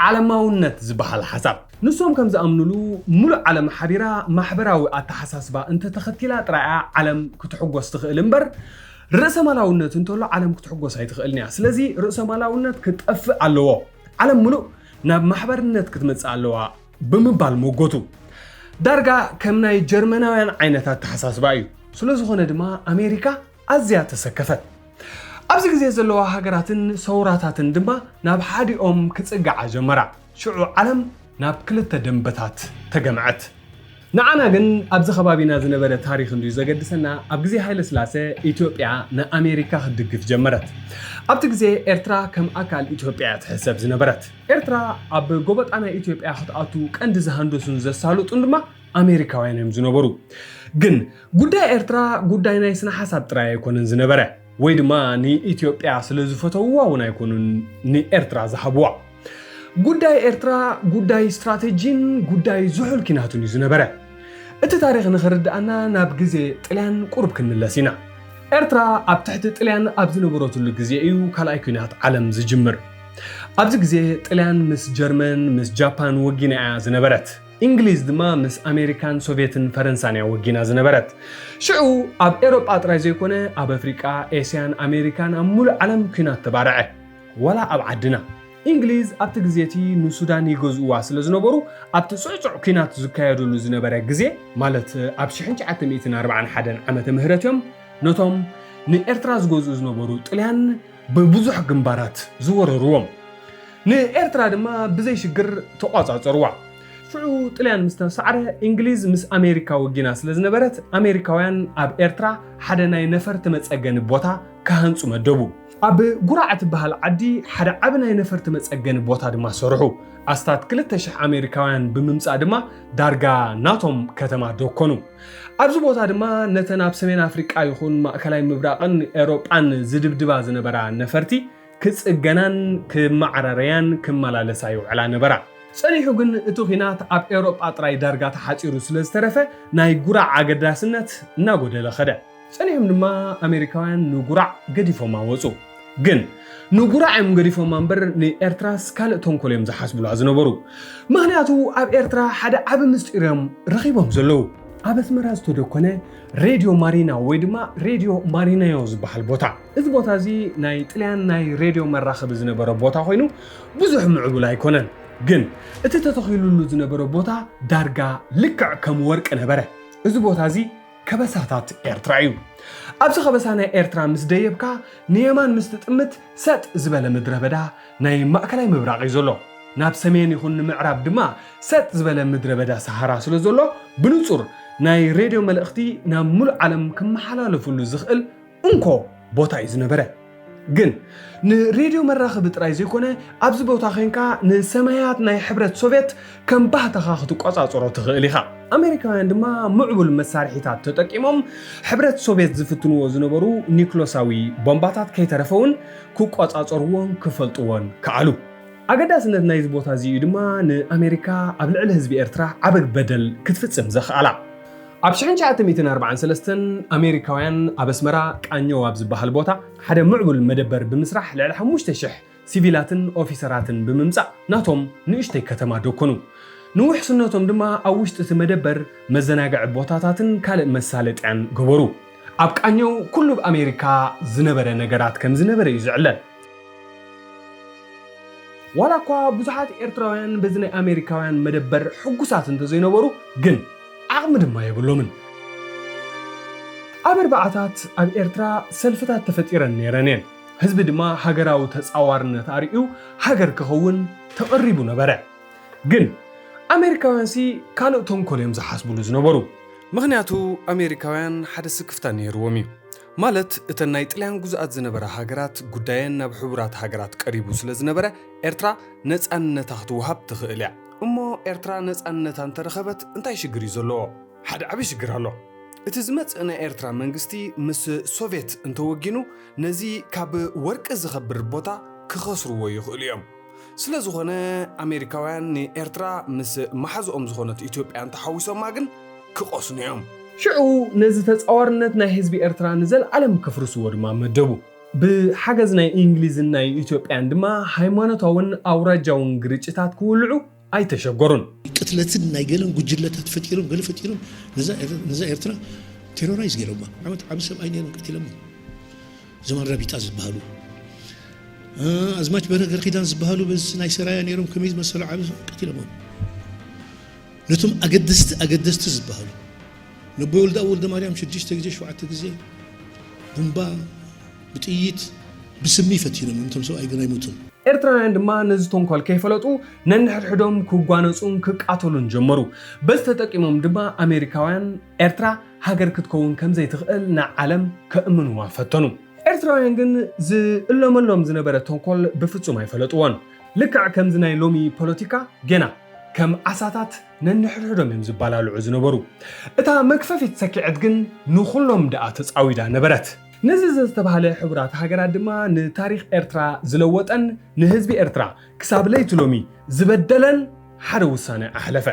ዓለማውነት ዝበሃል ሓሳብ ንሶም ከም ዝኣምኑሉ ሙሉእ ዓለም ሓቢራ ማሕበራዊ ኣተሓሳስባ እንተተኸቲላ ጥራያ ዓለም ክትሕጎስ ትኽእል እምበር ርእሰ ማላውነት እንተሎ ዓለም ክትሕጎስ ኣይትኽእልን እያ ስለዚ ርእሰ ማላውነት ክጠፍእ ኣለዎ ዓለም ሙሉእ ናብ ማሕበርነት ክትመጽእ ኣለዋ ብምባል ሞጎቱ ዳርጋ ከም ናይ ጀርመናውያን ዓይነታት ተሓሳስባ እዩ ስለዝኾነ ድማ ኣሜሪካ ኣዝያ ተሰከፈት ኣብዚ ግዜ ዘለዋ ሃገራትን ሰውራታትን ድማ ናብ ሓዲኦም ክጽጋዓ ጀመራ ሽዑ ዓለም ናብ ክልተ ደንበታት ተገምዐት ንዓና ግን ኣብዚ ከባቢና ዝነበረ ታሪክ እንዱ ዘገድሰና ኣብ ግዜ ሃይለ ስላሴ ኢትዮጵያ ንኣሜሪካ ክድግፍ ጀመረት ኣብቲ ግዜ ኤርትራ ከም ኣካል ኢትዮጵያ ትሕሰብ ዝነበረት ኤርትራ ኣብ ጎበጣና ኢትዮጵያ ክትኣቱ ቀንዲ ዝሃንደሱን ዘሳልጡን ድማ ኣሜሪካውያን እዮም ዝነበሩ ግን ጉዳይ ኤርትራ ጉዳይ ናይ ስነ ሓሳብ ጥራይ ኣይኮነን ዝነበረ ወይ ድማ ንኢትዮጵያ ስለ ዝፈተውዋ እውን ኣይኮኑን ንኤርትራ ዝሃብዋ ጉዳይ ኤርትራ ጉዳይ ስትራቴጂን ጉዳይ ዝሑል ኪናቱን እዩ ዝነበረ እቲ ታሪክ ንኽርዳእና ናብ ግዜ ጥልያን ቁርብ ክንምለስ ኢና ኤርትራ ኣብ ትሕቲ ጥልያን ኣብ ዝነበረትሉ ግዜ እዩ ካልኣይ ኩናት ዓለም ዝጅምር ኣብዚ ግዜ ጥልያን ምስ ጀርመን ምስ ጃፓን ወጊና እያ ዝነበረት እንግሊዝ ድማ ምስ ኣሜሪካን ሶቪየትን ፈረንሳን እያ ወጊና ዝነበረት ሽዑ ኣብ ኤሮጳ ጥራይ ዘይኮነ ኣብ ኣፍሪቃ ኤስያን ኣሜሪካን ኣብ ሙሉእ ዓለም ኩናት ተባርዐ ወላ ኣብ ዓድና እንግሊዝ ኣብቲ ግዜቲ ንሱዳን ይገዝእዋ ስለ ዝነበሩ ኣብቲ ጽዑዕ ኩናት ዝካየደሉ ዝነበረ ግዜ ማለት ኣብ 1941 ዓመተ ምህረት እዮም ነቶም ንኤርትራ ዝገዝኡ ዝነበሩ ጥልያን ብብዙሕ ግንባራት ዝወረርዎም ንኤርትራ ድማ ብዘይ ሽግር ተቋጻጸርዋ ሽዑ ጥልያን ምስ ተሰዓረ እንግሊዝ ምስ ኣሜሪካ ወጊና ስለ ዝነበረት ኣሜሪካውያን ኣብ ኤርትራ ሓደ ናይ ነፈርቲ መጸገኒ ቦታ ካህንጹ መደቡ ኣብ ጉራዕ ትበሃል ዓዲ ሓደ ዓቢ ናይ ነፈርቲ መጸገኒ ቦታ ድማ ሰርሑ ኣስታት 200 ኣሜሪካውያን ብምምጻእ ድማ ዳርጋ ናቶም ከተማ ደኮኑ ኣብዚ ቦታ ድማ ነተን ኣብ ሰሜን ኣፍሪቃ ይኹን ማእከላይ ምብራቕን ኤሮጳን ዝድብድባ ዝነበራ ነፈርቲ ክጽገናን ክመዓራርያን ክመላለሳ ይውዕላ ነበራ ጸኒሑ ግን እቲ ኺናት ኣብ ኤሮጳ ጥራይ ዳርጋ ተሓጺሩ ስለ ዝተረፈ ናይ ጉራዕ ኣገዳስነት እናጎደለ ኸደ ጸኒሖም ድማ ኣሜሪካውያን ንጉራዕ ገዲፎም ወፁ ግን ንጉራዕ እዮም ገዲፎም እምበር ንኤርትራስ ካልእ ተንኮል እዮም ዝሓስብሉ ዝነበሩ ምክንያቱ ኣብ ኤርትራ ሓደ ዓቢ ምስጢር እዮም ረኺቦም ዘለዉ ኣብ ኣስመራ ዝተደኮነ ሬድዮ ማሪና ወይ ድማ ሬድዮ ማሪናዮ ዝበሃል ቦታ እዚ ቦታ እዚ ናይ ጥልያን ናይ ሬድዮ መራኸቢ ዝነበረ ቦታ ኮይኑ ብዙሕ ምዕቡል ኣይኮነን ግን እቲ ተተኺሉሉ ዝነበረ ቦታ ዳርጋ ልክዕ ከም ወርቂ ነበረ እዚ ቦታ እዚ ከበሳታት ኤርትራ እዩ ኣብዚ ከበሳ ናይ ኤርትራ ምስ ደየብካ ንየማን ምስ ትጥምት ሰጥ ዝበለ ምድረ በዳ ናይ ማእከላይ ምብራቕ እዩ ዘሎ ናብ ሰሜን ይኹን ንምዕራብ ድማ ሰጥ ዝበለ ምድረ በዳ ሰሃራ ስለ ዘሎ ብንጹር ናይ ሬድዮ መልእኽቲ ናብ ሙሉእ ዓለም ክመሓላለፍሉ ዝኽእል እንኮ ቦታ እዩ ዝነበረ ግን ንሬድዮ መራኸቢ ጥራይ ዘይኮነ ኣብዚ ቦታ ኸንካ ንሰማያት ናይ ሕብረት ሶቪየት ከም ባህተኻ ክትቆጻጸሮ ትኽእል ኢኻ ኣሜሪካውያን ድማ ምዕቡል መሳርሒታት ተጠቂሞም ሕብረት ሶቪየት ዝፍትንዎ ዝነበሩ ኒውክሎሳዊ ቦምባታት ከይተረፈውን ክቆጻጸርዎን ክፈልጥዎን ከኣሉ ኣገዳስነት ናይዚ ቦታ እዚ ድማ ንኣሜሪካ ኣብ ልዕሊ ህዝቢ ኤርትራ ዓቢ በደል ክትፍጽም ዘኽኣላ ኣብ 1943 ኣሜሪካውያን ኣብ ኣስመራ ቃኘው ኣብ ዝበሃል ቦታ ሓደ ምዕቡል መደበር ብምስራሕ ልዕሊ 5,000 ሲቪላትን ኦፊሰራትን ብምምጻእ ናቶም ንእሽተይ ከተማ ደኮኑ ንውሕስነቶም ድማ ኣብ ውሽጢ እቲ መደበር መዘናግዒ ቦታታትን ካልእ መሳለጥያን ገበሩ ኣብ ቃኘው ኩሉ ብኣሜሪካ ዝነበረ ነገራት ከም ዝነበረ እዩ ዝዕለል ዋላ እኳ ብዙሓት ኤርትራውያን በዚ ናይ ኣሜሪካውያን መደበር ሕጉሳት እንተዘይነበሩ ግን ዓቕሚ ድማ የብሎምን ኣብ ኣርባዕታት ኣብ ኤርትራ ሰልፍታት ተፈጢረን ነይረን እየን ህዝቢ ድማ ሃገራዊ ተጻዋርነት ኣርዩ ሃገር ክኸውን ተቐሪቡ ነበረ ግን ኣሜሪካውያንሲ ካልእ ተንኮል እዮም ዝሓስብሉ ዝነበሩ ምክንያቱ ኣሜሪካውያን ሓደ ስክፍታ ነይርዎም እዩ ማለት እተናይ ጥልያን ጉዛት ዝነበረ ሃገራት ጉዳየን ናብ ሕቡራት ሃገራት ቀሪቡ ስለ ዝነበረ ኤርትራ ነፃነታ ክትወሃብ ትኽእል እያ እሞ ኤርትራ ነፃነታ እንተረኸበት እንታይ ሽግር እዩ ዘለዎ ሓደ ዓብይ ሽግር ኣሎ እቲ ዝመጽእ ናይ ኤርትራ መንግስቲ ምስ ሶቪየት እንተወጊኑ ነዚ ካብ ወርቂ ዝኸብር ቦታ ክኸስርዎ ይኽእሉ እዮም ስለ ዝኾነ ኣሜሪካውያን ንኤርትራ ምስ ማሓዝኦም ዝኾነት ኢትዮጵያ እንተሓዊሶማ ግን ክቆስኑ እዮም ሽዑ ነዚ ተጻዋርነት ናይ ህዝቢ ኤርትራ ንዘለዓለም ከፍርስዎ ድማ መደቡ ብሓገዝ ናይ እንግሊዝን ናይ ኢትዮጵያን ድማ ሃይማኖታውን ኣውራጃውን ግርጭታት ክውልዑ ኣይተሸገሩን ቅትለትን ናይ ገለን ጉጅለታት ፈጢሮም ገለ ፈጢሮም ነዛ ኤርትራ ቴሮራይዝ ገይሮማ ዓመት ሰብ አይነን ቀትሎም ዘማን ረቢጣ ዝበሃሉ አዝማች በረገር ኺዳን ዝበሃሉ በስ ናይ ሰራያ ነይሮም ከመይዝ መሰሉ ዓመት ቀትሎም ነቱም አገደስት ዝበሃሉ ነቦ ወልደ ማርያም 6 ጊዜ 7 ጊዜ ቦምባ ብጥይት ብስሚ ፈቲኖም እንቶም ሰው አይገናይ ሞቱም ኤርትራውያን ድማ ነዚ ተንኮል ከይፈለጡ ነንሕድሕዶም ክጓነጹን ክቃተሉን ጀመሩ በዝተጠቂሞም ድማ ኣሜሪካውያን ኤርትራ ሃገር ክትከውን ከም ዘይትኽእል ንዓለም ከእምንዋ ፈተኑ ኤርትራውያን ግን ዝእለመሎም ዝነበረ ተንኮል ብፍጹም ኣይፈለጥዎን ልክዕ ከምዚ ናይ ሎሚ ፖለቲካ ገና ከም ዓሳታት ነንሕድሕዶም እዮም ዝባላልዑ ዝነበሩ እታ መክፈፊት ሰኪዐት ግን ንኹሎም ደኣ ተጻዊዳ ነበረት ነዚ ዝተባሃለ ሕቡራት ሃገራት ድማ ንታሪኽ ኤርትራ ዝለወጠን ንህዝቢ ኤርትራ ክሳብ ለይቲ ሎሚ ዝበደለን ሓደ ውሳነ ኣሕለፈ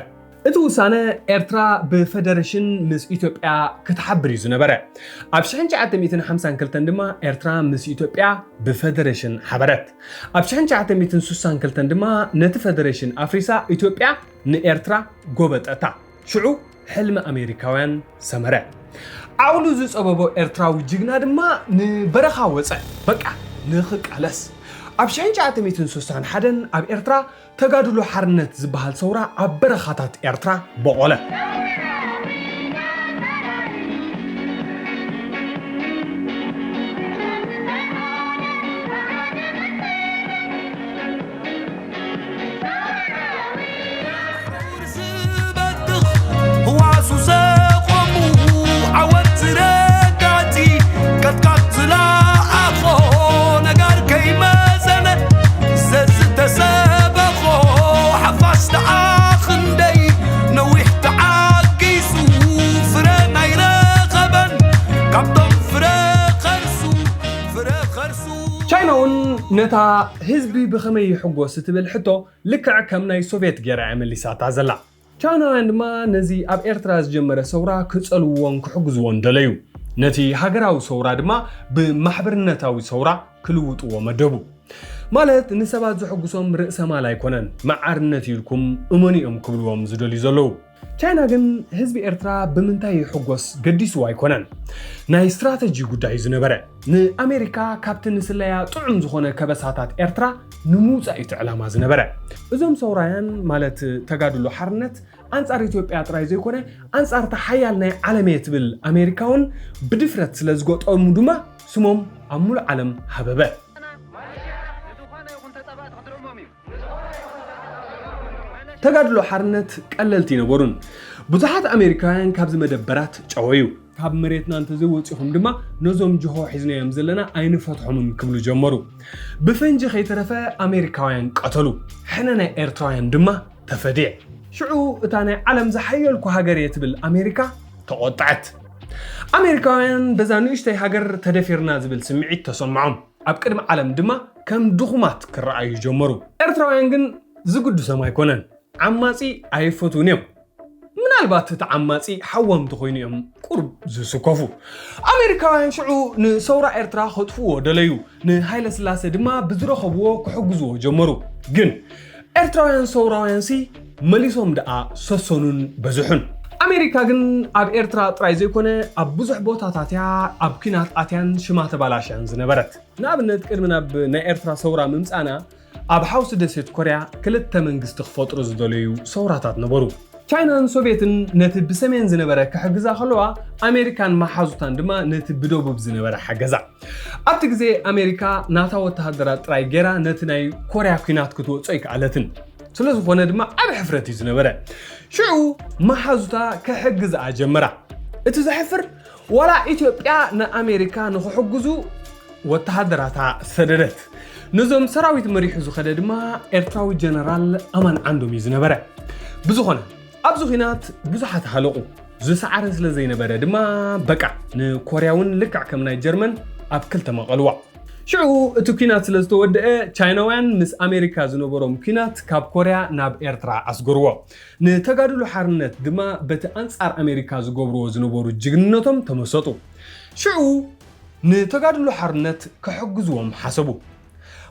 እቲ ውሳነ ኤርትራ ብፌደሬሽን ምስ ኢትዮጵያ ክትሓብር እዩ ዝነበረ ኣብ 1952 ድማ ኤርትራ ምስ ኢትዮጵያ ብፌደሬሽን ሓበረት ኣብ 1962 ድማ ነቲ ፌደሬሽን ኣፍሪሳ ኢትዮጵያ ንኤርትራ ጎበጠታ ሽዑ ሕልሚ ኣሜሪካውያን ሰመረ ዓውሉ ዝጸበቦ ኤርትራዊ ጅግና ድማ ንበረኻ ወፀ በቃ ንኽቃለስ ኣብ 1961 ኣብ ኤርትራ ተጋድሎ ሓርነት ዝበሃል ሰውራ ኣብ በረኻታት ኤርትራ በቆለ ነታ ህዝቢ ብኸመይ ይሕጎስ ትብል ሕቶ ልክዕ ከም ናይ ሶቪየት ጌራ መሊሳታ ዘላ ቻይናውያን ድማ ነዚ ኣብ ኤርትራ ዝጀመረ ሰውራ ክጸልዎን ክሕግዝዎን ደለዩ ነቲ ሃገራዊ ሰውራ ድማ ብማሕበርነታዊ ሰውራ ክልውጥዎ መደቡ ማለት ንሰባት ዝሕግሶም ርእሰ ማል ኣይኮነን ማዓርነት ይልኩም እመኒኦም ክብልዎም ዝደልዩ ዘለዉ ቻይና ግን ህዝቢ ኤርትራ ብምንታይ ይሕጎስ ገዲስዎ ኣይኮነን ናይ ስትራቴጂ ጉዳይ ዝነበረ ንኣሜሪካ ካብቲ ንስለያ ጥዑም ዝኾነ ከበሳታት ኤርትራ ንምውፃእ እቲ ዕላማ ዝነበረ እዞም ሰውራውያን ማለት ተጋድሎ ሓርነት ኣንጻር ኢትዮጵያ ጥራይ ዘይኮነ ኣንጻር ተሓያል ናይ ዓለም እየ ትብል ኣሜሪካውን ብድፍረት ስለ ዝገጠሙ ድማ ስሞም ኣብ ሙሉእ ዓለም ሃበበ ተጋድሎ ሓርነት ቀለልቲ ነበሩን ብዙሓት ኣሜሪካውያን ካብዚ መደበራት ጨወዩ ካብ መሬትና እንተዘይወፂኹም ድማ ነዞም ጅሆ ሒዝናዮም ዘለና ኣይንፈትሖምን ክብሉ ጀመሩ ብፈንጂ ከይተረፈ ኣሜሪካውያን ቀተሉ ሕነ ናይ ኤርትራውያን ድማ ተፈዲዕ ሽዑ እታ ናይ ዓለም ዝሓየልኩ ሃገር እየ ትብል ኣሜሪካ ተቆጣዐት ኣሜሪካውያን በዛ ንእሽተይ ሃገር ተደፊርና ዝብል ስምዒት ተሰምዖም ኣብ ቅድሚ ዓለም ድማ ከም ድኹማት ክረኣዩ ጀመሩ ኤርትራውያን ግን ዝግዱሶም ኣይኮነን ዓማጺ ኣይፈቱን እዮም ምናልባት እቲ ዓማጺ ሓወምቲ ኮይኑ እዮም ቁርብ ዝስከፉ ኣሜሪካውያን ሽዑ ንሰውራ ኤርትራ ከጥፍዎ ደለዩ ንሃይለ ስላሴ ድማ ብዝረኸብዎ ክሕግዝዎ ጀመሩ ግን ኤርትራውያን ሰውራውያንሲ መሊሶም ደኣ ሰሰኑን በዝሑን ኣሜሪካ ግን ኣብ ኤርትራ ጥራይ ዘይኮነ ኣብ ብዙሕ ቦታታት እያ ኣብ ኩናት ኣትያን ሽማ ተባላሽያን ዝነበረት ንኣብነት ቅድሚ ናብ ናይ ኤርትራ ሰውራ ምምፃና ኣብ ሓውሲ ደሴት ኮርያ ክልተ መንግስቲ ክፈጥሩ ዝደለዩ ሰውራታት ነበሩ ቻይናን ሶቪየትን ነቲ ብሰሜን ዝነበረ ክሕግዛ ከለዋ ኣሜሪካን ማሓዙታን ድማ ነቲ ብደቡብ ዝነበረ ሓገዛ ኣብቲ ግዜ ኣሜሪካ ናታ ወተሃደራት ጥራይ ጌራ ነቲ ናይ ኮርያ ኩናት ክትወፅኦ ይከኣለትን ስለዝኾነ ድማ ኣብ ሕፍረት እዩ ዝነበረ ሽዑ ማሓዙታ ክሕግዝኣ ጀመራ اتزحفر ولا إثيوبيا نا أمريكا نخحجزو وتهدراتها سددت نزوم سراويت مريحزو خدد ما إرتراوي جنرال أمان عنده ميزنا برا بزخنا أبزو خينات بزحت حلقو زو سعرن سلزينا برا دما بقع نكورياون لكع كمنا جرمن أبكل تمقلوا شعو اتوكينات سلزتو ودأ چايناوان مس أمريكا زنوبروم كينات كاب كوريا ناب إرترا أسقروا نتقادلو حرنت دما بتأنصار أمريكا زقبرو زنوبرو جغنتهم تمسطو شعو نتقادلو حرنت كحقزوهم حسبو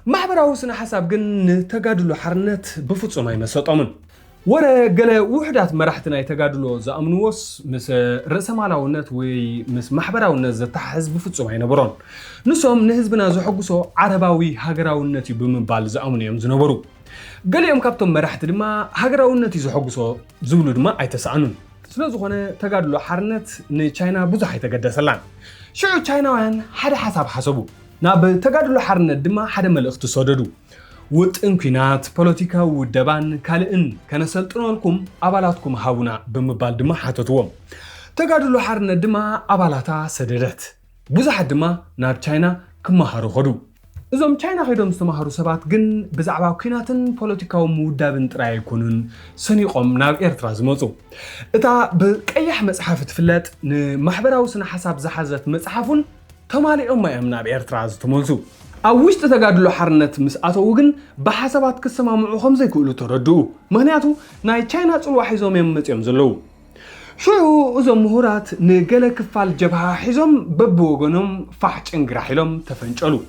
محبراو سنة حساب جن نتقادلو حرنت بفتصو ما يمسطومن ورا قال وحدات مرحتنا يتقادلو زأمنوس مس رسمالاونت وي مس محبراونت زتحز بفتصو ما ينبرون نسوم نهزبنا زحقسو عرباوي هاقراونت بمنبال زأمنيهم زنبرو قال يوم كابتن مرحت دما هاقراونت زحقسو زولو دما ايتسعنون سلازو خانه تقادلو حرنت ني چاينا بزح يتقدسلان شعو چايناوان حدا حساب حسبو ناب تقادلو حرنت دما حدا ملأخت صددو وتنكينات بوليتيكا ودبان كالئن كنسلطنو لكم أبالاتكم هاونا بمبال دما حتتوهم تقادلو حرنت دما أبالاتا سددت بزح دما ناب چاينا كمهارو خدو إذا چاينا خيدهم استمهارو سبات جن بزعباو كيناتن بوليتيكاو مودابن تراي يكونن سنيقوم ناب إرترا زموصو إتا بقيح مصحف تفلت نمحبراو سنة حساب زحزت مصحفون تمالي أما يمنا بإرترا زتمولسو أوش تتقادلو حرنت مسأتو وجن بحسابات كسمامعو خمزة يقولو تردو مهنياتو ناي چاينا تقولوا حيزوم يمتيم زلو شو أزم مهورات نقل كفال جبهة حيزوم ببوغنم فحج انقراحيلهم تفنجلو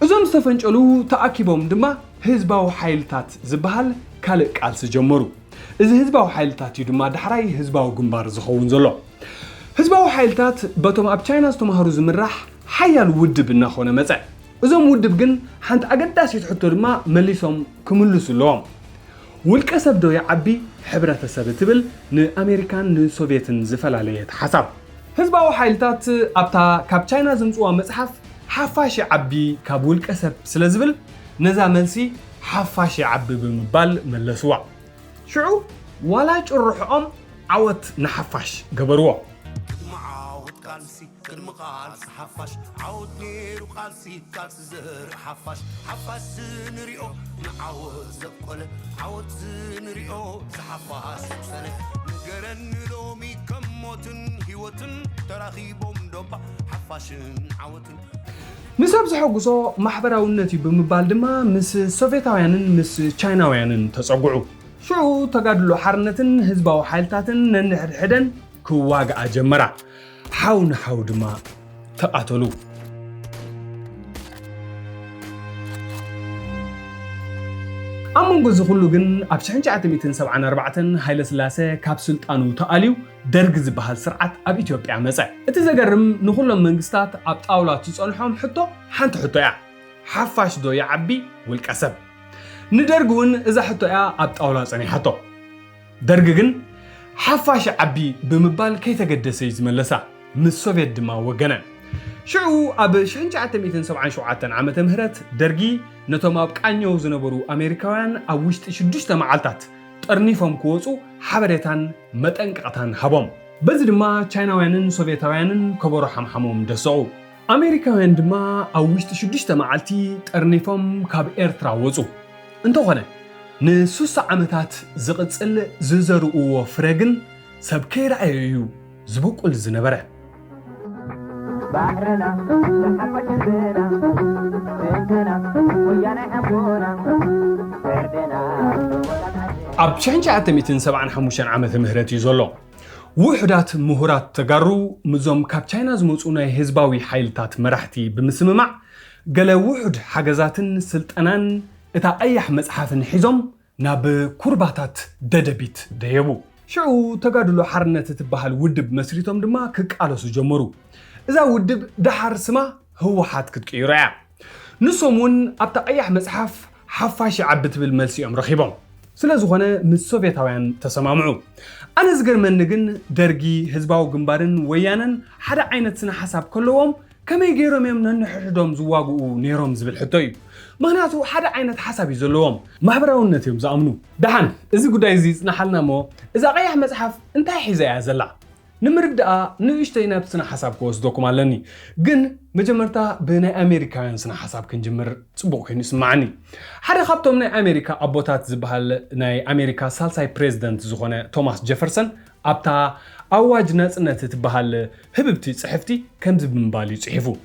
أزم تفنجلو تأكيبهم دما هزباو حيلتات زبهال كالك ألس جمرو إذا هزباو حيلتات يدما دحراي هزباو قنبار زخون زلو هزباو حيلتات باتوم أب چاينا استمهارو زمراح حيال ودب الناخونا مزع إذا مودب جن حنت أجداس يتحطوا ما مليسهم كملوا سلوم والكسب دو يعبي حبرة السبتبل نأمريكان نسوفيتن زفل عليه حسب هزباو حيلتات أبتا كاب چاينا زمزوا مصحف حفاش عبي كابول كسب سلزبل نزا منسي حفاش عبي بمبال ملسوا شعو ولا جرحهم عوت نحفاش قبروا قالسي كلمة قالس حفاش عود نيرو قالسي قالس زهر حفاش حفاش نريو نعود زقل عود نريو زحفاش سنة نقرن لومي كموتن هيوتن تراخيبهم دوبا حفاش عودن نسب زحقسو محبراونتي بمبال دما مس سوفيتاويانن مس چايناويانن تصقعو شو تقادلو حرنتن هزباو حيلتاتن ننحدن كواقع جمرا حاون حاود ما تقاتلو أمون قز خلو جن أبشحنش عتميتن 74 هايل سلاسة كابسول تانو تقاليو درجز بهالسرعة أب إثيوبيا مسا اتزاقرم نخلو منقستات أب طاولات تسألحهم حتو حانت حتو يا حفاش دو يعبي والكسب ندرقون إذا حتو يا أب طاولات ساني حتو درقن حفاش عبي بمبال كي تقدسي زملسا من السوفيت دما وقنا شعو أب شحنش عتميتن 77 عامة مهرت درقي نتوما بقانيو زنبرو أمريكاوان أوشت شدوشت معالتات ترنيفهم كوزو حبريتان متنقعتان هبام بزد ما چايناوانن سوفيتاوانن كبرو حمحموم دسعو أمريكاوان دما أوشت شدوشت معالتي ترنيفهم كاب إرترا وزو انتو غنى نسوس عامتات زقصل ززرو وفرقن سبكي رأيو زبوك الزنبرة بحرنا لحفش الزنا بنتنا ويانا حبونا فردنا أب شحنش عتميتن 75 عامة مهرتي زولو وحدات مهورات تقارو مزوم كاب چاينا زموصونا هزباوي حيلتات مرحتي بمسممع قال وحد حاجزاتن سلطنان إتا أيح مصحفن حيزم ناب كرباتات ددبيت ديبو شعو تقادلو حرنة تبهال ودب مسريتهم دما كقالسو جمرو إذا ودب دحر سما هو حاد كتكيرا نسومون أبتا أيح مصحف حفاش عبت بالملسيهم رخيبهم سلازوخنا من السوفيتاوያን تسمامعو أنا زقر من نجن درجي هزباو جنبارن ويانن حدا عينت سنة حساب كلهم كما يجيرهم يمنن حدهم زواجو نيرهم زبل حتى مهناتو حدا عينت حساب يزلوهم محبراونت يوم زامنو دحن إذا قد يزيز نحلنا مو إذا غيح مصحف انت حيزة يا زلا نمردقا نيشتينا بسنا حساب كوس دوكمالني جن مجمرتا بناي أمريكا سنا حساب كنجمر صبوك نسمعني حدا خبطهم ناي أمريكا أبوتات زبهال ناي أمريكا سالساي بريزيدنت زخونة توماس جيفرسون أبتا أواج ناس تتبهال هببتي صحفتي كم زب من بالي صحفو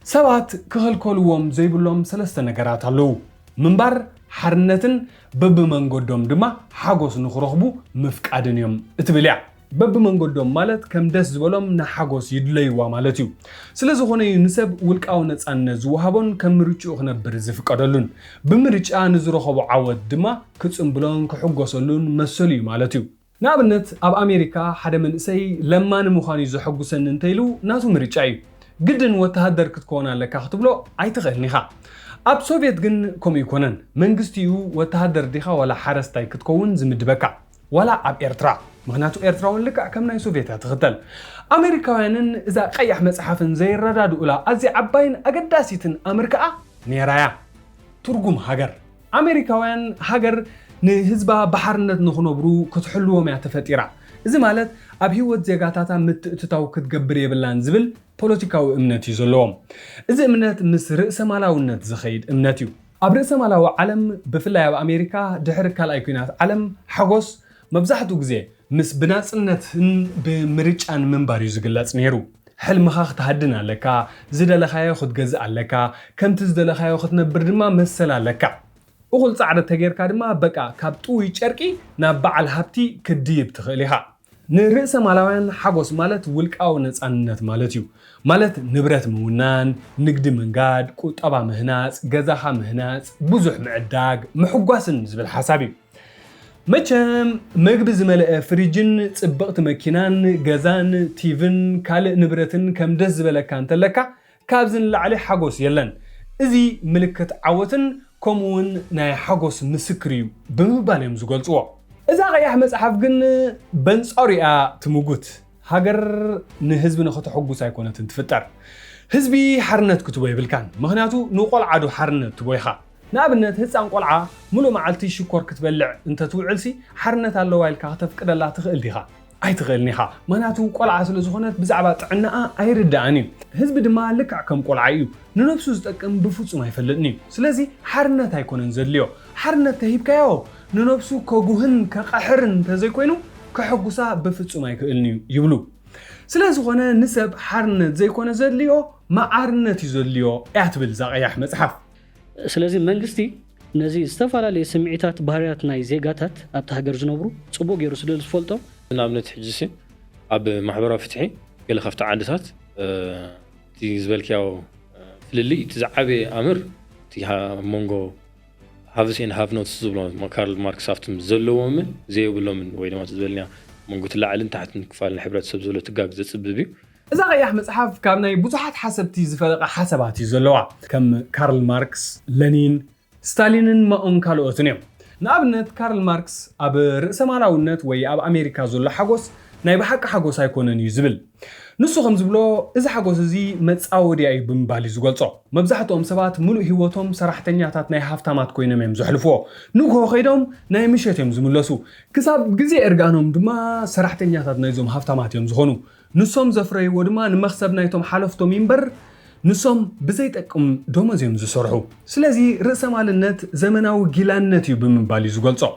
سبات كهل كلهم زي بلهم سلسة نجارات علو منبر حرنتن بب من قدام دما حاجوس نخرجبو مفقدن يوم اتبلع بب من قدام مالت كم دس زبلهم نحاجوس يدلي ومالتيو سلزو خونه ينسب ولك أو نتسأن زوهابون كم مريتشو خنا برزف قدلون بمريتش آن زروخبو عود دما كتسم بلون كحجوسلون مسولي مالتيو نابنت أب أمريكا حدا من سي لما نمخاني زو حجوسن انتيلو ناتو مريتشاي جدن وتهدر كتكونا لك أخطبلو أي تغنيها أب سوفيت جن كم يكونن منجستيو وتهدر ديها ولا حرستاي كتكون زمدبكع ولا أب إيرترا مهناتو إيرتراون لك كمنا سوفيتها تغتل أمريكاوينن إذا قيح مسحفن زي الرداد أولا أزي عباين أقداسيتن أمريكا نيرايا ترجم هاجر أمريكاوين هاجر نهزبا بحرنت نخنبرو كتحلوهم يعتفتيرا إذا مالت أب هيوت زيغاتاتا متتاو كتقبر يبلان زبل بوليتيكاو امنتي زلوهم إذا امنت مس رئيس مالاو النت زخيد امنتيو أب رئيس مالاو علم بفلاي بأمريكا دحر كالايكونات علم حقوس مبزحتو جزي مس بناس النت بمريج أن منباري زقلات نيرو حلم خاخ تهدنا لكا زد لخايا خد جزء لكا كم تزد لخايا خد نبردما مسلا لكا أقول صعدة تغيير كادما بقى كابتوي تشاركي نبع الهبتي كديب تخليها نرئيس مالاوين حقوس مالت ولك أو نتسأنت مالتيو مالت نبرت مونان نقد منقاد كوت أبا مهناس جزاها مهناس بزح معداق محقوسن زبل حسابي مچم مقبز ملأ فريجن تبقت مكينان جزان تيفن كالق نبرتن كم دز بلكان تلكا كابزن لعلي حقوس يلن إذي ملكة عوتن كمون ناي حقوس مسكريو بمباليم زغلصوا إذا غيح مسحف جن بنس أريئة تموجود هاجر نهزب نخط حقوس هيكونة تفتر هزبي حرنت كتبوي بالكان مهناتو نقول عادو حرنت تبويها نابنت هس عن قلعة ملو معلتي شكور كتبلع انت توعلسي حرنت الله وايل كاتف كده لا تغل ديها أي تغلنيها مهناتو قلعة سلزخونات بزعبات عناء أي ردعني هزب دما لكع كم قلعيو ننفسو زتقم بفوص ما يفلدني سلازي حرنت هيكون نزليو حرنت تهيب كياو ننفسو كوجوهن كقحرن تزي كوينو كحقوسا بفوص ما يكلني يبلو سلازخونا نسب حرنت زي كون زليو ما عرنت يزليو اعتبل زاقيح مصحف سلازي منجستي نزي استفعل سمعيتات بهاريات ناي زيغاتات ابت هاجر زنبرو صبو غيرو سدل فولتو نامنت حجسي اب محبره فتحي قال خفت عادتات تي زبلكياو فللي تزعبي امر تي مونغو هافس ان هاف نوتس زبلون ما كارل ماركس افتم زلوهم زي بلوم ويدا ما تزبلنا مونغو تلعلن تحت نكفال الحبرات سبزولو تقاق زصببي إذا غيح مصحف كامناي بزحات حسبتي زفلق حسباتي زلوا كم كارل ماركس لينين ستالينن ما كالوتنيم نابنت كارل ماركس أب رئيس مالاونت وي أب أمريكا زل حقوس ناي بحق حقوس هيكونن يزبل نسو خمس بلو إذا حقوس زي متصاودي أي بمبالي زغلصو مبزحتهم سبات ملو هيوتهم سراحتنياتات ناي حفتامات كوينم يمزحلفو نوغو خيدهم ناي مشيتهم زملسو كساب غزي ارغانهم دما سراحتنياتات نايزوم حفتامات يمزخونو نسوم زفري ودما نمخسب نايتهم حلفتهم ينبر نسوم بزيتقم دومزيم زسرحو سلازي رئيس مالنت زمناو جيلانت بمبالي زغلصو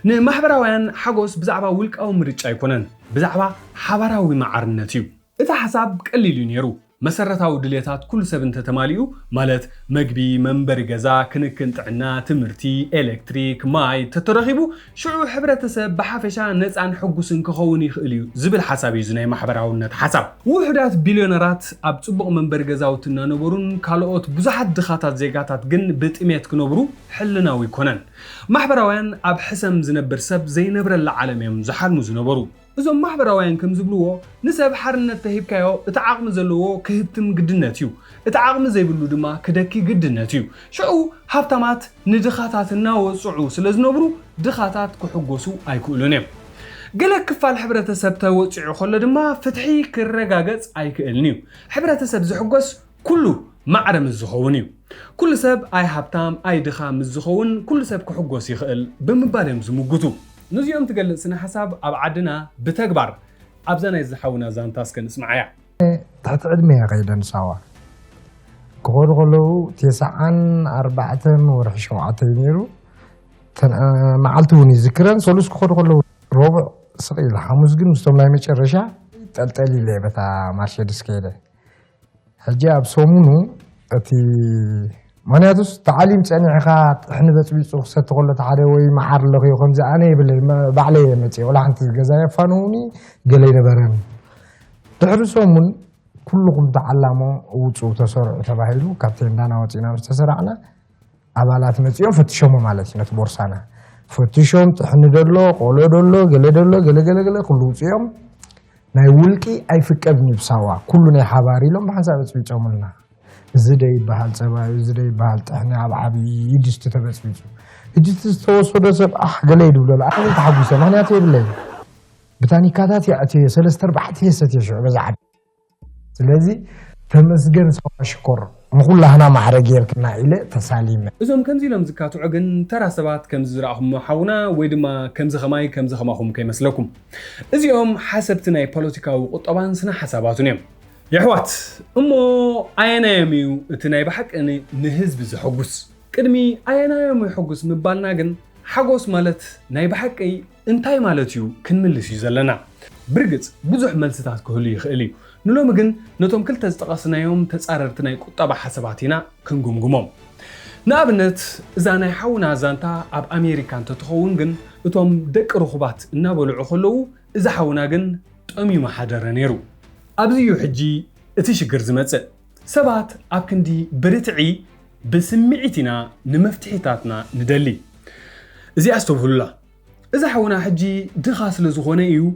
نمحبراوያን حقوس بزعبا ولك أو مريچ أيكونن بزعبا حبراوي معرنتيو إذا حساب قليل ينيرو مسرتاو دليتات كل سبنت تماليو مالت مجبي منبر جزا كنكن طعنا تمرتي الكتريك ماي تترخيبو شعو حبرتسب بحافشا نص عن حقوسن كخون يخليو زبل حسابي زناي محبراونت حساب وحدات بليونيرات اب صبق منبر جزاوتنا نبرون كالوت بزحت دخاتات زيغاتات جن بطميت كنبرو حلناوي كونن محبراوያን اب حسم زنبر سب زي نبر العالم يم زحلمو زنبرو إذن محبراوያን كم زبلوه نسب حرنت تهيب كايو اتعاقم زلوه كهبتم قدناتيو اتعاقم زي بلو دما كدكي قدناتيو شعو هفتامات ندخاتاتنا وصعو سلازنبرو دخاتات كحقوسو ايكولونيم قلق كفال حبرة سبتا وصعو خلا دما فتحي كالرقاقات ايكالنيو حبرة سب زحقوس كله معرم الزخونيو كل سب اي هفتام اي دخام الزخون كل سب كحقوس يخل بمباليم زموقتو نزيوم تقلق سنة حساب أبعدنا بتكبر أبزانا يزحونا زانتاس كنسمعيا تحت عدمي غيدن سوا كغلغلو 9 ورح شوعة نيرو معلتوني ذكرا سولوس كغلغلو ربع صغير حموز جن مستمع متشرشة تلتلي لي بتا مرشدس كده حجاب سومونو أتي مانياتوس تعليم تاني عقاد إحنا بتبيسو خسرت غلط عدوي محر لغي وخمسة أنا بعلي متي ولا عن الجزائر فانوني قلينا برن تحرسومون كلكم تعلموا وتصور تبعيلو كابتن دانا وتينا مستسرعنا أبالات متيون فتشوم مالتنا تبورسانا فتشوم تحن دلو قولو دلو قلي كلو تيوم نايولكي أي فكر بنبساوا كلنا حباري لهم بحساب تبيتشوملنا زدي بحال سباي زدي بحال تحنا عبي يدست تبسبيتو يدست توصل سب قلي دولو أنا تحبسه ما ناتي بلي بتاني كادات يأتي سلستر بحتي ستيشو بزعل ስለዚህ ተመስገን ሰው ሽኮር ምኹላ هنا ማዕረግየር ከና ኢለ ተሳሊመ እዞም ከምዚ ኢሎም ዝካትዑ ግን ተራ ሰባት ከምዚ ዝረኣኹም ሓውና ወይ ድማ ከምዚ ኸማኹም ከይመስለኩም እዚኦም ሓሰብቲ ናይ ፖለቲካዊ ቁጠባን ስነ ሓሳባቱን እዮም يحوات እሞ ኣየናዮም እዩ እቲ ናይ ብሓቂ ንህዝቢ ዝሕጉስ ቅድሚ ኣየናዮም ይሕጉስ ምባልና ግን ሓጎስ ማለት ናይ ብሓቂ እንታይ ማለት እዩ ክንምልስ እዩ ዘለና ብርግጽ ብዙሕ መልስታት ክህሉ ይኽእል እዩ نلوم جن نتوم كل تزتقصنا يوم تسعرتنا يقطع حساباتنا كنجمجمهم. نابنت زانا حونا زانتا أب أمريكان تتخون جن نتوم دك رخبات نابل عخلو إذا حونا جن تأمي ما حدا رنيرو. أبزيو حجي تشجر زمت سبات أبكندي برتعي بسمعتنا نمفتحتاتنا ندلي. زي أستوفه الله. إذا حونا حجي دخاس لزخونة يو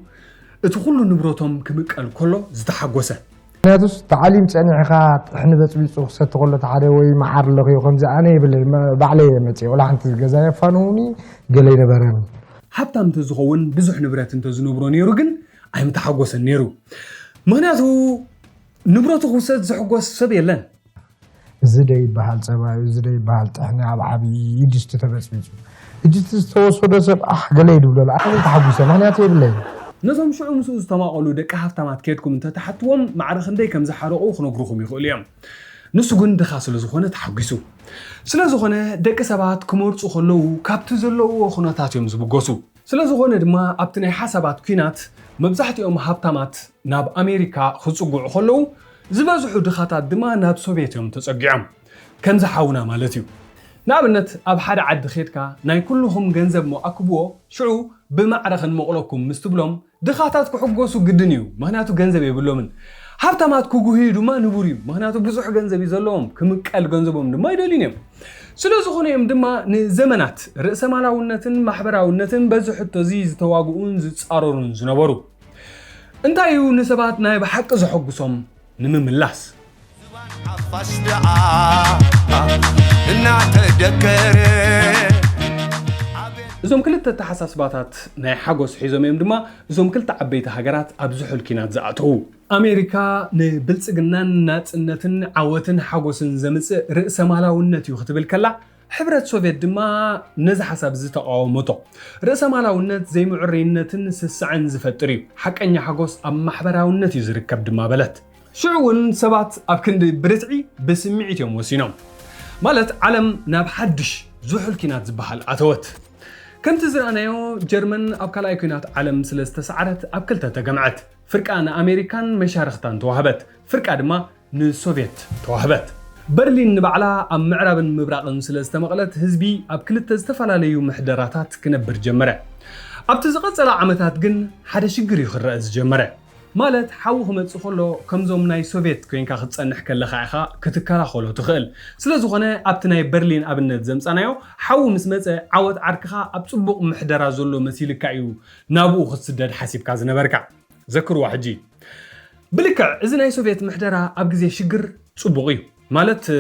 اتخلوا نبروتهم كمقال كله زتحقوسه نادوس تعليم تاني عقاد احنا بتبيسو خسرت غلط عدوي محر لغي وخمسة أنا بعلي متي ولا عن الجزائر فانوني قلينا برن حتى متزخون بزح نبرات انتزنبرو نيرو جن أي متحقوس النيرو مهناتو نبروتو خسرت زحقوس سبيلن زدي بحال سباي زدي بحال احنا عبي يدست تبسبيسو يدست توصل سب قلي دولا أنا متحقوسه مهناتو بلي نظام شعو مسوز تماقلو دك هفتمات كيدكم انت تحتوهم معرخ اندي كم زحارقو خنقروخم يخول يوم نسو قن دخاسو لزخونة تحقسو سلا زخونة دك سبات كمورتسو خلو كابتو زلو خناتات يوم زبقوسو سلا زخونة دما ابتناي حسابات كينات مبزحت يوم هفتمات ناب أمريكا خصوقو خلو زبازحو دخاتات دما ناب سوفيت يوم تسقعم كم زحاونا مالتيو نابنت أب حدا عد خيتكا ناي كلهم جنزب مؤكبو شعو بمعرخ مقلكم مستبلهم دخاتاتكو حقوسو قدنيو مهناتو جنزب يبلومن هابتاماتكو قهيدو ما نبوريو مهناتو بزح جنزب يزلوهم كمكال جنزبهم دما يدولينيم سلو زخونيهم دما نزمنات رأس مالاونتن محبراونتن بزح التزيز تواقعون زتصاررون زنبرو انتايو نسبات ناي بحق زحقوسهم نمملاس زوم كل التحساسباتات ناي حقوس حيزوم يوم دما زوم كل تعبيت هاجرات أبزحوا الكينات زعتو أمريكا نبلسجنان نات إنتن عوتن حقوسن زمس رأس مالاونت يختب الكلا حبرت سوفيت دما نزح حسب زت عومته رأس مالاونت زي معرينتن سسعن زفتري حق أني حقوس أم محبراونت يزركب دما بلت شعون سبات أبكند برتعي بسمعت يوم وسينام مالت علم ناب حدش زحل كينات زبحال أتوت كنت زرانيو جرمن أبكالاي كينات علم سلسة سعرت أبكلتها تجمعت فرق أنا أمريكان مشارختان توهبت فرق أدما نسوفيت توهبت برلين نبعلا أم معرب مبرقن سلسة مقلت هزبي أبكلتها استفلاليو محدراتات كنبر جمرة أبتزقت سلا عمتات جن حدا شجري خرأز جمرة مالت حوهم تصخلو كمزوم ناي سوفيت كوين كاخد صنح كلا خايخا كتكالا خلو تخيل سلازوخنا ابتناي برلين ابنت زمصانايو حو مسمصه عوت عركخا ابصبق محدرا زلو مسيلكايو نابو خسدد حسيب كاز نبركا ذكروا حجي بلكع اذا ناي سوفيت محدرا اب غزي شجر صبقيو مالت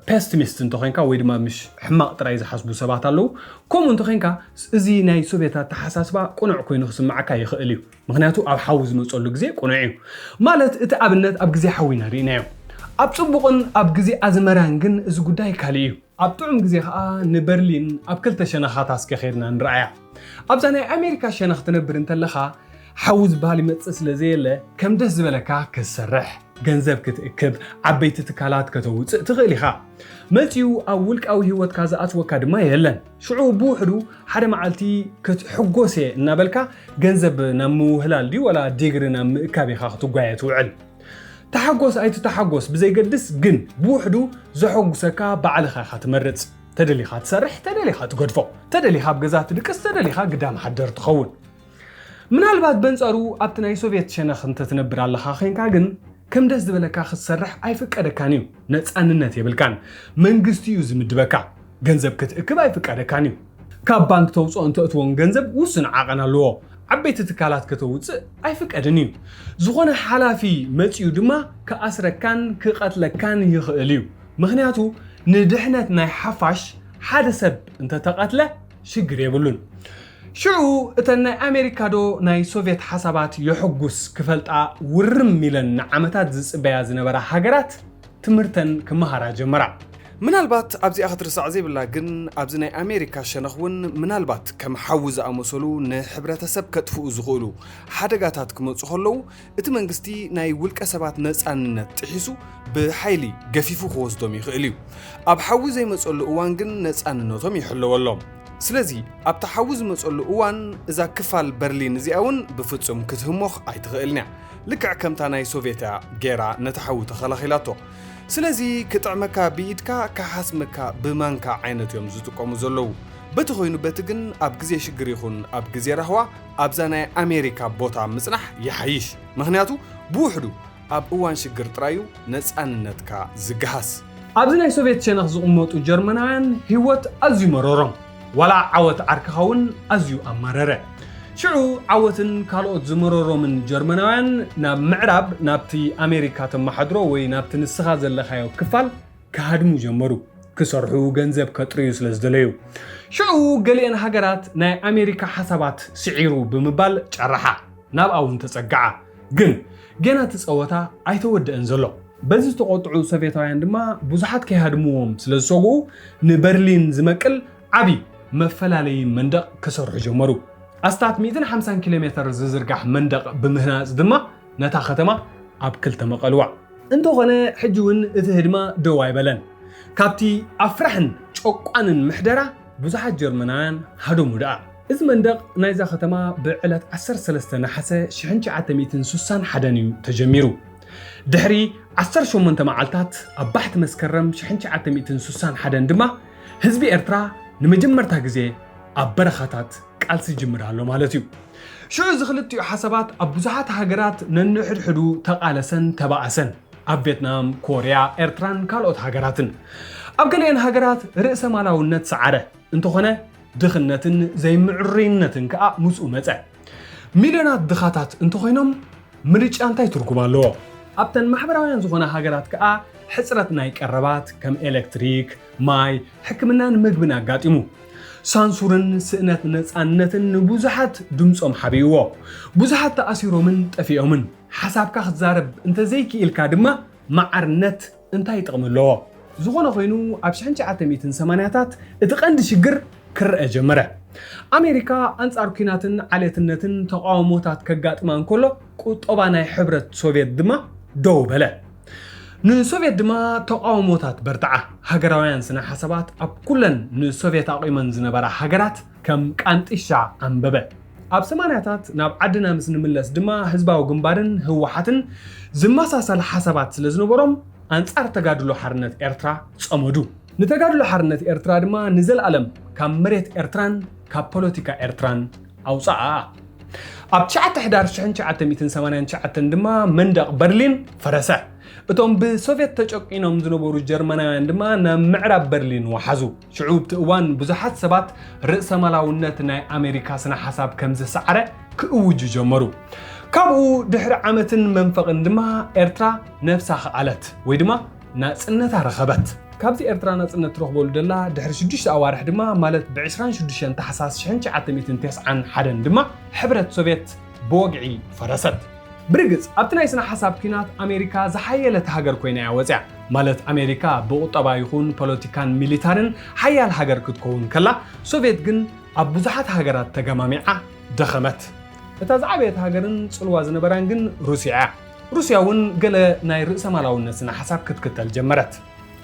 بيستميست انتو خينكا ويدما مش حماق طراي زحسبو سبات اللو كوم انتو خينكا ازي ناي سوفيتات تحساسبا قنع كوينو خسمعكا يخئليو مغنياتو اب حوز مصلو غزي قنعيو مالت ات ابنت اب غزي حوينا رينايو اب صبقن اب غزي ازمران غن از غداي كاليو اب طعم غزي خا نبرلين اب كلتا شنخاتاس كخيرنا نرايا اب زاناي امريكا شنخ تنبر انتلخا حوز بالي متص لزيله كم ده زبلكا كسرح ገንዘብ ክትእክብ ዓበይቲ ትካላት ከተውፅእ ትኽእል ኢኻ መፅኡ ኣብ ውልቃዊ ህይወትካ ዝኣትወካ ድማ የለን ሽዑ ብውሕዱ ሓደ መዓልቲ ክትሕጎስ እናበልካ ገንዘብ ናብ ምውህላል ድዩ ወላ ዲግሪ ናብ ምእካብ ኢኻ ክትጓየ ትውዕል ተሓጎስ ኣይትተሓጎስ ብዘይገድስ ግን ብውሕዱ ዘሐጉሰካ ባዕልኻ ኢኻ ትመርፅ ተደሊኻ ትሰርሕ ተደሊኻ ትገድፎ ተደሊኻ ብገዛ ትድቅስ ተደሊኻ ግዳም ሓደር ትኸውን ምናልባት በንፀሩ ኣብቲ ናይ ሶቪየት ሸነኽ እንተትነብር ኣለኻ ኸንካ ግን كم دز دبلكا خسرح أي فكرة كانيو نتسألنا يبلكان منجستي يزمدبكا جنزب كتأكب أي فكرة كانيو كبانك توصل أنت أتوان جنزب وسن عقنا لو عبيت تكالات كتوص أي فكرة نيو زغنا حلافي متيو دما كأسر كان كقتل كان يخليو مغنياتو ندحنت ناي حفاش حادثب أنت تقتله شجر يبلون شو اتنا امريكا دو ناي سوفيت حسابات يحقوس كفلطا ورم ميلن عمتات زصبيا زنبره هاجرات تمرتن كمهارا جمرا منالبات ابزي اخر ساعه بلا جن ابزي ناي امريكا شنخون منالبات كم حوز امسلو نحبرتسب كطفو زغولو حدغاتات كمصو خلو ات منغستي ناي ولق سبات نصاننت تحيسو بحيلي غفيفو خوستوم يخليو اب حوز يمصلو اوان جن نصاننتهم يحلولهم سلازي اب تحوز مسؤول اوان اذا كفال برلين زياون بفصم كتهمخ ايتغلنا لكع كمتا ناي سوفيتا غيرا نتحو تخلخيلاتو سلازي كطعمكا بيدكا كحاسمكا بمانكا عينت يوم زتقومو زلو بتخوينو بتغن اب غزي شجر يخون اب غزي رهوا اب زناي امريكا بوتا مصنح يحيش مغنياتو بوحدو اب اوان شجر طرايو نصاننتكا زغحاس اب زناي سوفيت شنخ زقمطو جرمناوያን هيوت ازي مرورم ولا عوت عركهون أزيو أمرره شعو عوتن كالوت زمرورو من جرمناوያን ناب معراب نابتي أمريكا تمحدرو وي نابتي نسخا زلخايو كفال كهدمو جمرو كسرحو جنزب كتريوس لزدليو شعو قليان هاجرات ناي أمريكا حسابات سعيرو بمبال جرحا ناب أون تسقعا جنا تسقوتا أيتود انزلو بزي تقطعو سوفيتاوያን ድማ ብዙሓት ከይሃድሙዎም ስለዝሰጉ ንበርሊን ዝመቅል ዓቢ مفلالي مندق كسرح جمرو أستات 250 كيلومتر زرقح مندق بمهناز دما نتا ختما أب كلتا مقلوع انتو غنى حجون اتهدما دواي بلن كابتي أفرحن شوقان محدرة بزحات جرمنان هادو مدعا إذ مندق نايزا ختما بعلت 10 سلسة حسا شحنش عتميتن سوسان حدانيو تجميرو دحري 10 شو من تمعالتات أبحت مسكرم شحنش عتميتن سوسان حدان دما هزبي إرترا نمجمرتا غزي ابرخاتات قالسي جمرالو مالتيو شو زخلتيو حسابات ابوزحات هاجرات ننحدحدو تقالسن تباسن اب فيتنام كوريا ايرتران كالوت هاجراتن اب كلين هاجرات رئيس مالاونت سعره انتو خنا دخنتن زي معرينتن كا مسو مصا مليونات دخاتات انتو خينم مريچ انتاي تركوبالو ابتن محبراوያን زخنا هاجرات كا حصرت ناي قربات كم الكتريك ماي حكمنا مغبن اغاطيمو سانسورن سئنت نصانتن بوزحات دمصم حبيو بوزحات تاسيرومن طفيومن حسابك خزارب انت زيكي الكا دما معرنت انتاي يطقملو زغونه خوينو اب 1980 اتقند شجر كرأ جمره امريكا انصار كيناتن عليتنتن تقاوموتات كغاطمان كله قطبا ناي حبرت سوفيت دما دو بلا نسوفيت دما تقاوموتات برتعه هاجراوያን سنه حسابات اب كلن نسوفيت اقيمن زنبره هاجرات كم قانطيشا انببه اب سمانياتات ناب عدنا مسنملس دما حزباو ግንባርን ህወሓትን ዝመሳሰል حسابات ስለዝነበሮም አንጻር ተጋድሎ ሓርነት ኤርትራ ጸመዱ ንተጋድሎ ሓርነት ኤርትራ ድማ ንዘል ዓለም ካብ መሬት ኤርትራን ካብ ፖለቲካ ኤርትራን ኣውፃኣ ኣብ 9 ሕዳር 1989 ድማ መንደቕ በርሊን ፈረሰ እቶም ብሶቪየት ተጨቂኖም ዝነበሩ ጀርመናውያን ድማ ናብ ምዕራብ በርሊን ወሓዙ ሽዑብ ትእዋን ብዙሓት ሰባት ርእሰ መላውነት ናይ ኣሜሪካ ስነ ሓሳብ ከም ዝሰዓረ ክእውጅ ጀመሩ ካብኡ ድሕሪ ዓመትን መንፈቕን ድማ ኤርትራ ነፍሳ ኸኣለት ወይ ድማ ናጽነታ ረኸበት ካብዚ ኤርትራ ናጽነት ረኽበሉ ደላ ድሕሪ 6 ኣዋርሕ ድማ ማለት ብ26 ታሕሳስ 1991 ድማ ሕብረት ሶቪየት ብወግዒ ፈረሰት برجس أبتناي سنة حساب كينات أمريكا زحيلة هاجر كوينة وزع مالت أمريكا بقطبا يكون بوليتيكان ميليتارن حيال هاجر كتكون كلا سوفيت جن أبوزحات هاجرات تجمعة دخمت እታ ዝዓበየት ሃገርን ጽልዋ ዝነበራን ግን ሩስያውን ገለ ናይ ርእሰ ማላውነትና ሓሳብ ክትክተል ጀመረት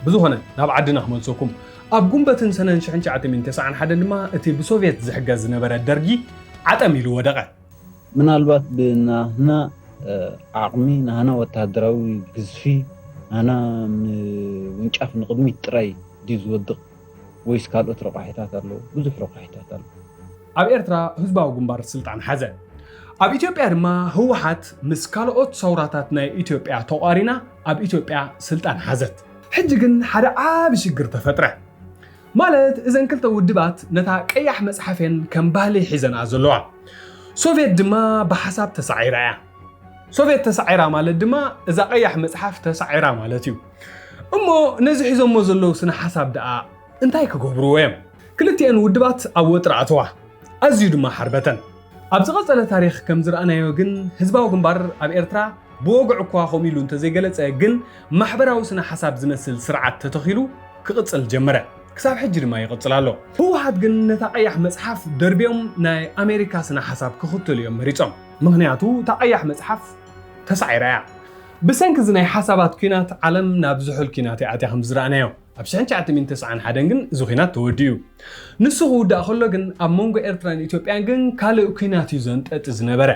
ብዙኾነ ናብ ዓድና ክመልሰኩም ኣብ ጉንበትን ሰነ 1991 ድማ እቲ ብሶቪየት ዝሕገዝ ዝነበረ ደርጊ ዓጠም ኢሉ ወደቀ ምናልባት ብናህና ዓቕሚ ናህና ወታደራዊ ግዝፊ ናህና ውንጫፍ ንቅድሚት ጥራይ ድዩ ዝወድቕ ወይስ ካልኦት ረቑሒታት ኣለዉ ብዙሕ ረቑሒታት ኣለዉ ኣብ ኤርትራ ህዝባዊ ግንባር ስልጣን ሓዘ ኣብ ኢትዮጵያ ድማ ህወሓት ምስ ካልኦት ሰውራታት ናይ ኢትዮጵያ ተቋሪና ኣብ ኢትዮጵያ ስልጣን ሓዘት ሕጂ ግን ሓደ ዓቢ ሽግር ተፈጥረ ማለት እዘን ክልተ ውድባት ነታ ቀያሕ መጽሓፍን ከም ባህሊ ሒዘን ዘለዋ ሶቪየት ድማ ብሓሳብ ተሳዒራ እያ ሶቪየት ተሳዒራ ማለት ድማ እዛ ቀያሕ መጽሓፍ ተሳዒራ ማለት እዩ እሞ ነዚ ሒዞሞ ዘለዉ ስነ ሓሳብ ደኣ እንታይ ክገብርዎ እዮም ክልቲአን ውድባት ኣብ ወጥሪ ኣተዋ ኣዝዩ ድማ ሓርበተን ኣብ ዝቐጸለ ታሪኽ ከም ዝረኣናዮ ግን ህዝባዊ ግንባር ኣብ ኤርትራ ብወግዕ እኳ ከምኡ ኢሉ እንተዘይገለጸ ግን ማሕበራዊ ስነ ሓሳብ ዝመስል ስርዓት ተተኺሉ ክቕጽል ጀመረ ክሳብ ሕጂ ድማ ይቕጽል ኣሎ ህወሓት ግን ነታ ቀያሕ መጽሓፍ ደርቢዮም ናይ ኣሜሪካ ስነ ሓሳብ ክኽተሉ እዮም መሪፆም ምክንያቱ እታ ቀያሕ መጽሓፍ ተሳዒራ እያ ብሰንኪ እዚ ናይ ሓሳባት ኩናት ዓለም ናብ ዝሑል ኩናት ኣትያ ከም ዝረኣናዮ ኣብ 1991 ግን እዚ ኩናት ተወዲኡ ንሱ ክውዳእ ከሎ ግን ኣብ መንጎ ኤርትራን ኢትዮጵያን ግን ካልእ ኩናት እዩ ዘንጠጥ ዝነበረ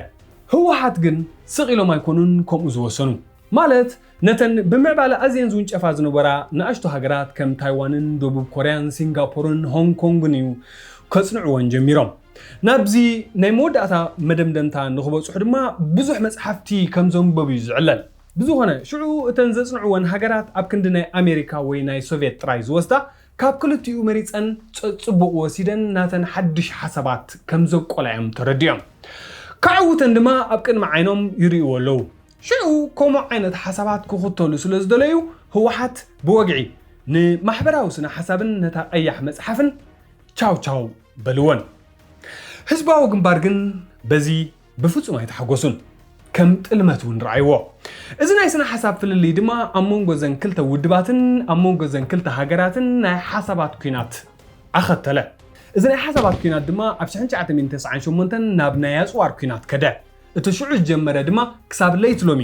ህወሓት ግን ስቂሎም ኣይኮኑን ከምኡ ዝወሰኑ ማለት ነተን ብምዕባለ ኣዝየን ዝውንጨፋ ዝነበራ ንኣሽቱ ሃገራት ከም ታይዋንን ደቡብ ኮርያን ሲንጋፖርን ሆንግ ኮንግን እዩ ከጽንዕዎን ጀሚሮም ናብዚ ናይ መወዳእታ መደምደምታ ንኽበጽሑ ድማ ብዙሕ መጽሓፍቲ ከም ዘንበቡ እዩ ዝዕለል ብዙኾነ ሽዑ እተን ዘጽንዕዎን ሃገራት ኣብ ክንዲ ናይ ኣሜሪካ ወይ ናይ ሶቪየት ጥራይ ዝወስዳ ካብ ክልቲኡ መሪፀን ጽቡቕ ወሲደን ናተን ሓድሽ ሓሳባት ከም ዘቆላዮም ተረዲዮም ካዕውተን ድማ ኣብ ቅድሚ ዓይኖም ይርእዎ ኣለዉ ሽዑ ከምኡ ዓይነት ሓሳባት ክኽተሉ ስለ ዝደለዩ ህወሓት ብወግዒ ንማሕበራዊ ስነ ሓሳብን ነታ ቀያሕ መጽሓፍን ቻው በልወን ህዝባዊ ግንባር ግን በዚ ብፍጹም ኣይተሓጎሱን ከም ጥልመት እውን ረኣይዎ እዚ ናይ ስነ ሓሳብ ፍልልይ ድማ ኣብ መንጎ ዘን ክልተ ውድባትን ኣብ መንጎ ዘን ክልተ ሃገራትን ናይ ሓሳባት ኩናት ኣኸተለ እዚ ናይ ሓሳባት ኩናት ድማ ኣብ 1998 ናብ ናይ ኣጽዋር ኩናት ከደ እቲ ሽዑ ዝጀመረ ድማ ክሳብ ለይቲ ሎሚ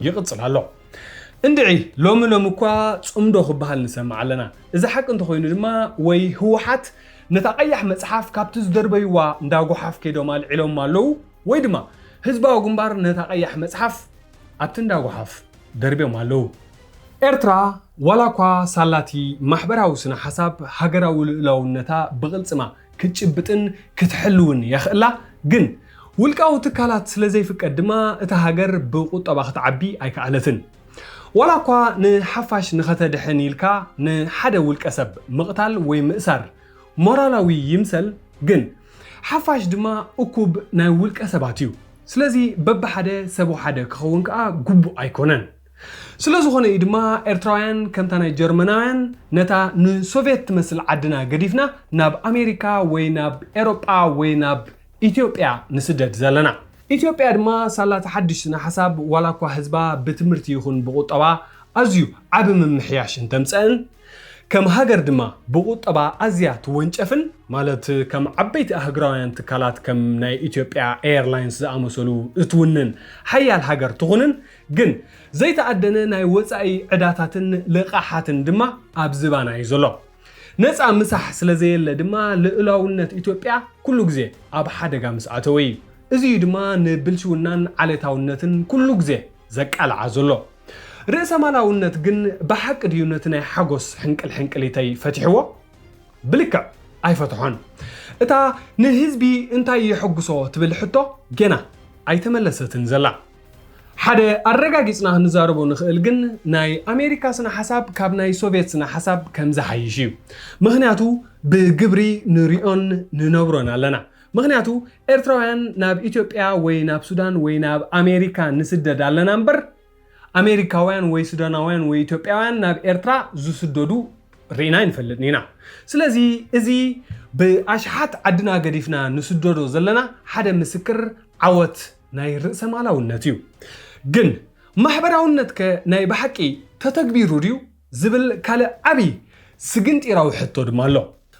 ይቕጽል ኣሎ እንድዒ ሎሚ እኳ ጽምዶ ክበሃል ንሰምዕ ኣለና እዚ ሓቂ እንተኾይኑ ድማ ወይ ህወሓት ነታ ቀያሕ መጽሓፍ ካብቲ ዝደርበይዋ እንዳጓሓፍ ከይዶም ኣልዒሎም ኣለዉ ወይ ድማ ህዝባዊ ግንባር ነታ ቀያሕ መጽሓፍ ኣብቲ እንዳጓሓፍ ደርቢዮም ኣለዉ ኤርትራ ዋላ እኳ ሳላቲ ማሕበራዊ ስነ ሓሳብ ሃገራዊ ልዕላውነታ ብቕልጽማ ክትጭብጥን ክትሕልውን የኽእላ ግን ውልቃዊ ትካላት ስለ ዘይፍቀድ ድማ እታ ሃገር ብቁጠባ ክትዓቢ ኣይከኣለትን ዋላ እኳ ንሓፋሽ ንኸተድሕን ኢልካ ንሓደ ውልቀ ሰብ ምቕታል ወይ ምእሳር ሞራላዊ ይምሰል ግን ሓፋሽ ድማ እኩብ ናይ ውልቀ ሰባት እዩ ስለዚ በብሓደ ሰብ ሓደ ክኸውን ከዓ ግቡእ ኣይኮነን ስለዝኾነ እዩ ድማ ኤርትራውያን ከምታ ናይ ጀርመናውያን ነታ ንሶቪየት ትመስል ዓድና ገዲፍና ናብ ኣሜሪካ ወይ ናብ ኤሮጳ ወይ ናብ ኢትዮጵያ ንስደድ ዘለና ኢትዮጵያ ድማ ሳላታ ሓድሽ ስነ ሓሳብ ዋላ እኳ ህዝባ ብትምህርቲ ይኹን ብቁጠባ ኣዝዩ ዓቢ ምምሕያሽ እንተምፅአን ከም ሃገር ድማ ብቁጠባ ኣዝያ ትወንጨፍን ማለት ከም ዓበይቲ ኣህግራውያን ትካላት ከም ናይ ኢትዮጵያ ኤርላይንስ ዝኣመሰሉ እትውንን ሓያል ሃገር ትኹንን ግን ዘይተኣደነ ናይ ወፃኢ ዕዳታትን ልቓሓትን ድማ ኣብ ዝባና እዩ ዘሎ ነፃ ምሳሕ ስለ ዘየለ ድማ ልዕላውነት ኢትዮጵያ ኩሉ ግዜ ኣብ ሓደጋ ምስ ኣተወ እዩ እዚ ድማ ንብልሽውናን ዓሌታውነትን ኩሉ ግዜ ዘቃልዓ ዘሎ ርእሰ ማላውነት ግን ብሓቂ ድዩነት ናይ ሓጎስ ሕንቅልሕንቅሊተይ ፈቲሕዎ ብልክዕ ኣይፈትሖን እታ ንህዝቢ እንታይ ይሕጉሶ ትብል ሕቶ ገና ኣይተመለሰትን ዘላ ሓደ ኣረጋጊፅና ንዛረቦ ንኽእል ግን ናይ ኣሜሪካ ስነ ሓሳብ ካብ ናይ ሶቪየት ስነ ሓሳብ ከም ዝሓይሽ እዩ ምክንያቱ ብግብሪ ንሪኦን ንነብሮን ኣለና ምክንያቱ ኤርትራውያን ናብ ኢትዮጵያ ወይ ናብ ሱዳን ወይ ናብ ኣሜሪካ ንስደድ ኣለና እምበር ኣሜሪካውያን ወይ ሱዳናውያን ወይ ኢትዮጵያውያን ናብ ኤርትራ ዝስደዱ ርኢና ይንፈልጥን ኢና ስለዚ እዚ ብኣሽሓት ዓድና ገዲፍና ንስደዶ ዘለና ሓደ ምስክር ዓወት ናይ ርእሰ ማላውነት እዩ ግን ማሕበራውነት ናይ ብሓቂ ተተግቢሩ ድዩ ዝብል ካልእ ዓቢ ስግንጢራዊ ሕቶ ድማ ኣሎ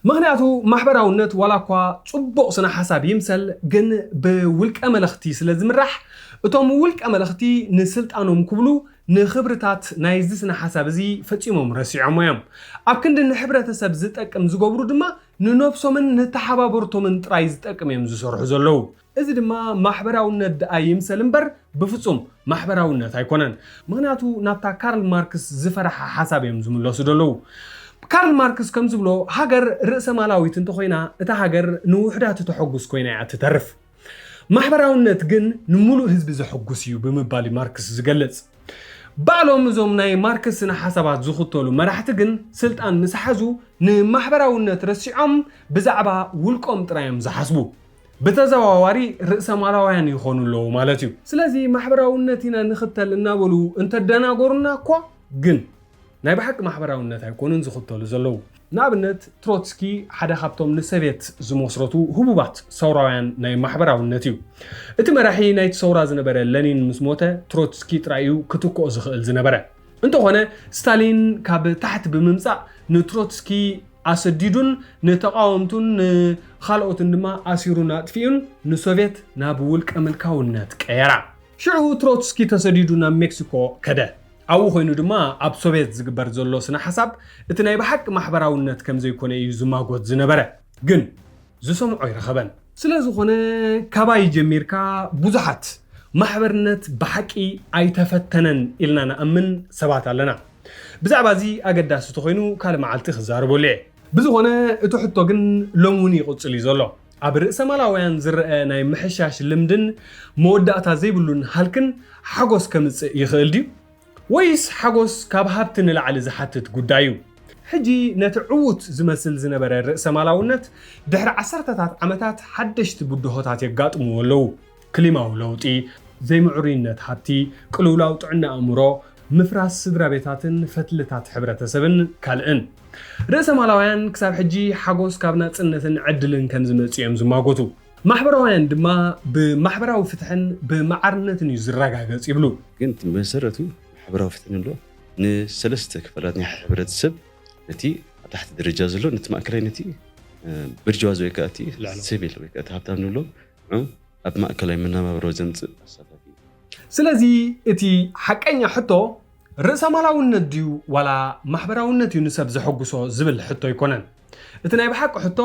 ምክንያቱ ማሕበራውነት ዋላኳ ጽቡቕ ስነ ሓሳብ ይምሰል ግን ብውልቀ መልእኽቲ ስለ ዝምራሕ እቶም ውልቀ መልእኽቲ ንስልጣኖም ክብሉ ንኽብርታት ናይዚ ስነ ሓሳብ እዚ ፈጺሞም ረሲዖም እዮም ኣብ ክንዲ ንሕብረተሰብ ዝጠቅም ዝገብሩ ድማ ንነፍሶምን ንተሓባበርቶምን ጥራይ ዝጠቅም እዮም ዝሰርሑ ዘለዉ እዚ ድማ ማሕበራውነት ደኣ ይምሰል እምበር ብፍጹም ማሕበራውነት ኣይኮነን ምክንያቱ ናብታ ካርል ማርክስ ዝፈረሓ ሓሳብ እዮም ዝምለሱ ዘለዉ ካርል ማርክስ ከም ዝብሎ ሃገር ርእሰ ማላዊት እንተኾይና እታ ሃገር ንውሕዳት ተሐጉስ ኮይና እያ ትተርፍ ማሕበራውነት ግን ንሙሉእ ህዝቢ ዘሐጉስ እዩ ብምባል ማርክስ ዝገልጽ ባዕሎም እዞም ናይ ማርክስን ሓሳባት ዝኽተሉ መራሕቲ ግን ስልጣን ምስ ሓዙ ንማሕበራውነት ረሲዖም ብዛዕባ ውልቆም ጥራዮም ዝሓስቡ በተዘዋዋሪ ርእሰ ማላውያን ይኾኑ ኣለዉ ማለት እዩ ስለዚ ማሕበራውነት ኢና ንኽተል እናበሉ እንተደናጎሩና እኳ ግን ናይ ብሓቂ ማሕበራውነት ኣይኮኑን ዝኽተሉ ዘለዉ ንኣብነት ትሮትስኪ ሓደ ካብቶም ንሶቪየት ዝመስረቱ ህቡባት ሰውራውያን ናይ ማሕበራውነት እዩ እቲ መራሒ ናይቲ ሰውራ ዝነበረ ለኒን ምስ ሞተ ትሮትስኪ ጥራዩ ክትክኦ ዝኽእል ዝነበረ እንተኾነ ስታሊን ካብ ታሕቲ ብምምጻእ ንትሮትስኪ ኣሰዲዱን ንተቃወምቱን ካልኦትን ድማ ኣሲሩን ኣጥፊኡን ንሶቪየት ናብ ውልቀ መልካውነት ቀየራ ሽዑ ትሮትስኪ ተሰዲዱ ናብ ሜክሲኮ ከደ ኣብኡ ኮይኑ ድማ ኣብ ሶቪየት ዝግበር ዘሎ ስነ ሓሳብ እቲ ናይ ብሓቂ ማሕበራውነት ከም ዘይኮነ እዩ ዝማጎት ዝነበረ ግን ዝሰምዖ ይረኸበን ስለዝኾነ ካባይ ጀሚርካ ብዙሓት ማሕበርነት ብሓቂ ኣይተፈተነን ኢልና ንኣምን ሰባት ኣለና ብዛዕባ እዚ ኣገዳሲ ተኮይኑ ካልእ መዓልቲ ክዛረበሉ እየ ብዝኾነ እቲ ሕቶ ግን ሎሚ እውን ይቕፅል እዩ ዘሎ ኣብ ርእሰ ማላውያን ዝርአ ናይ ምሕሻሽ ልምድን መወዳእታ ዘይብሉን ሃልክን ሓጎስ ከምፅእ ይኽእል ድዩ ወይስ ሓጎስ ካብ ሃብቲ ንላዕሊ ዝሓትት ጉዳይ እዩ ሕጂ ነቲ ዕዉት ዝመስል ዝነበረ ርእሰ ማላውነት ድሕሪ ዓሰርተታት ዓመታት ሓደሽቲ ብድሆታት የጋጥምዎ ኣለዉ ክሊማዊ ለውጢ ዘይምዕሩይነት ሃብቲ ቅልውላው ጥዕና ኣእምሮ ምፍራስ ስድራ ቤታትን ፈትልታት ሕብረተሰብን ካልእን ርእሰ ማላውያን ክሳብ ሕጂ ሓጎስ ካብ ናጽነትን ዕድልን ከም ዝመጽኡ እዮም ዝማጎቱ ማሕበራውያን ድማ ብማሕበራዊ ፍትሕን ብማዕርነትን እዩ ዝረጋገጽ ይብሉ ግን መሰረቱ ማሕበራዊ ፍትሕን ኣሎ ንሰለስተ ክፋላት ናይ ሕብረተሰብ ነቲ ኣብ ታሕቲ ደረጃ ዘሎ ነቲ ማእከላይነቲ ብርጅዋዝ ወይ ከዓ እቲ ሲቪል ወይ ከዓ ሃብታም ንብሎ ኣብ ማእከላይ መነባብሮ ዘምጽእ ኣሳታፊ ስለዚ እቲ ሓቀኛ ሕቶ ርእሰ ማላውነት ድዩ ዋላ ማሕበራውነት እዩ ንሰብ ዘሐጉሶ ዝብል ሕቶ ይኮነን እቲ ናይ ብሓቂ ሕቶ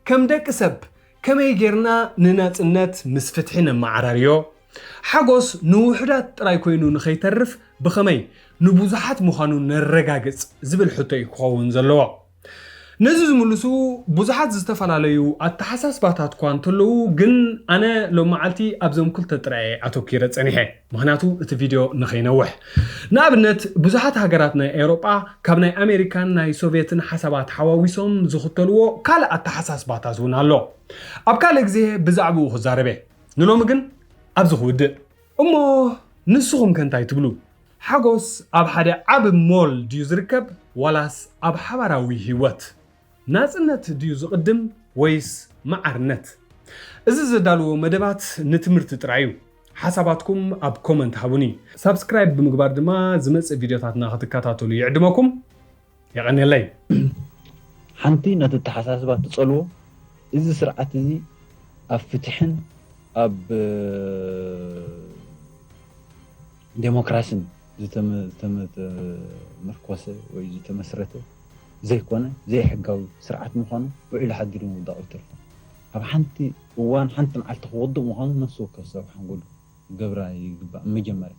ከም ደቂ ሰብ ከመይ ጌርና ንናጽነት ምስ ፍትሒ ነመዓራርዮ ሓጎስ ንውሕዳት ጥራይ ኮይኑ ንኸይተርፍ ብኸመይ ንብዙሓት ምዃኑ ነረጋግጽ ዝብል ሕቶ እዩ ክኸውን ዘለዎ ነዚ ዝምልሱ ብዙሓት ዝተፈላለዩ ኣተሓሳስባታት እኳ እንተለዉ ግን ኣነ ሎም መዓልቲ ኣብዞም ክልተ ጥራይ ኣተኪረ ጸኒሐ ምክንያቱ እቲ ቪድዮ ንኸይነውሕ ንኣብነት ብዙሓት ሃገራት ናይ ኤውሮጳ ካብ ናይ ኣሜሪካን ናይ ሶቪየትን ሓሳባት ሓዋዊሶም ዝኽተልዎ ካልእ ኣተሓሳስባታት እውን ኣሎ ኣብ ካልእ ግዜ ብዛዕባኡ ክዛረበ ንሎሚ ግን ኣብዚ ክውድእ እሞ ንስኹም ከንታይ ትብሉ ሓጎስ ኣብ ሓደ ዓብ ሞል ድዩ ዝርከብ ዋላስ ኣብ ሓባራዊ ህይወት ናጽነት ድዩ ዝቕድም ወይስ ማዕርነት እዚ ዘዳልዎ መደባት ንትምህርቲ ጥራይ እዩ ሓሳባትኩም ኣብ ኮመንት ሃቡኒ ሰብስክራይብ ብምግባር ድማ ዝመጽእ ቪድዮታትና ክትከታተሉ ይዕድመኩም ይቐኒለይ ሓንቲ ነቲ ተሓሳስባት ትጸልዎ እዚ ስርዓት እዚ ኣብ ፍትሕን ኣብ ዴሞክራሲን ዝተመርኮሰ ወይ ዝተመስረተ ዘይኮነ ዘይሕጋዊ ስርዓት ምዃኑ ውዒሉ ሓዲሩ ምውዳቕ ይተርፉ ኣብ ሓንቲ እዋን ሓንቲ መዓልቲ ክወድቕ ምዃኑ ነፍሲ ወከፍ ሰብ ሓንጎሉ ገብራ ይግባእ መጀመርያ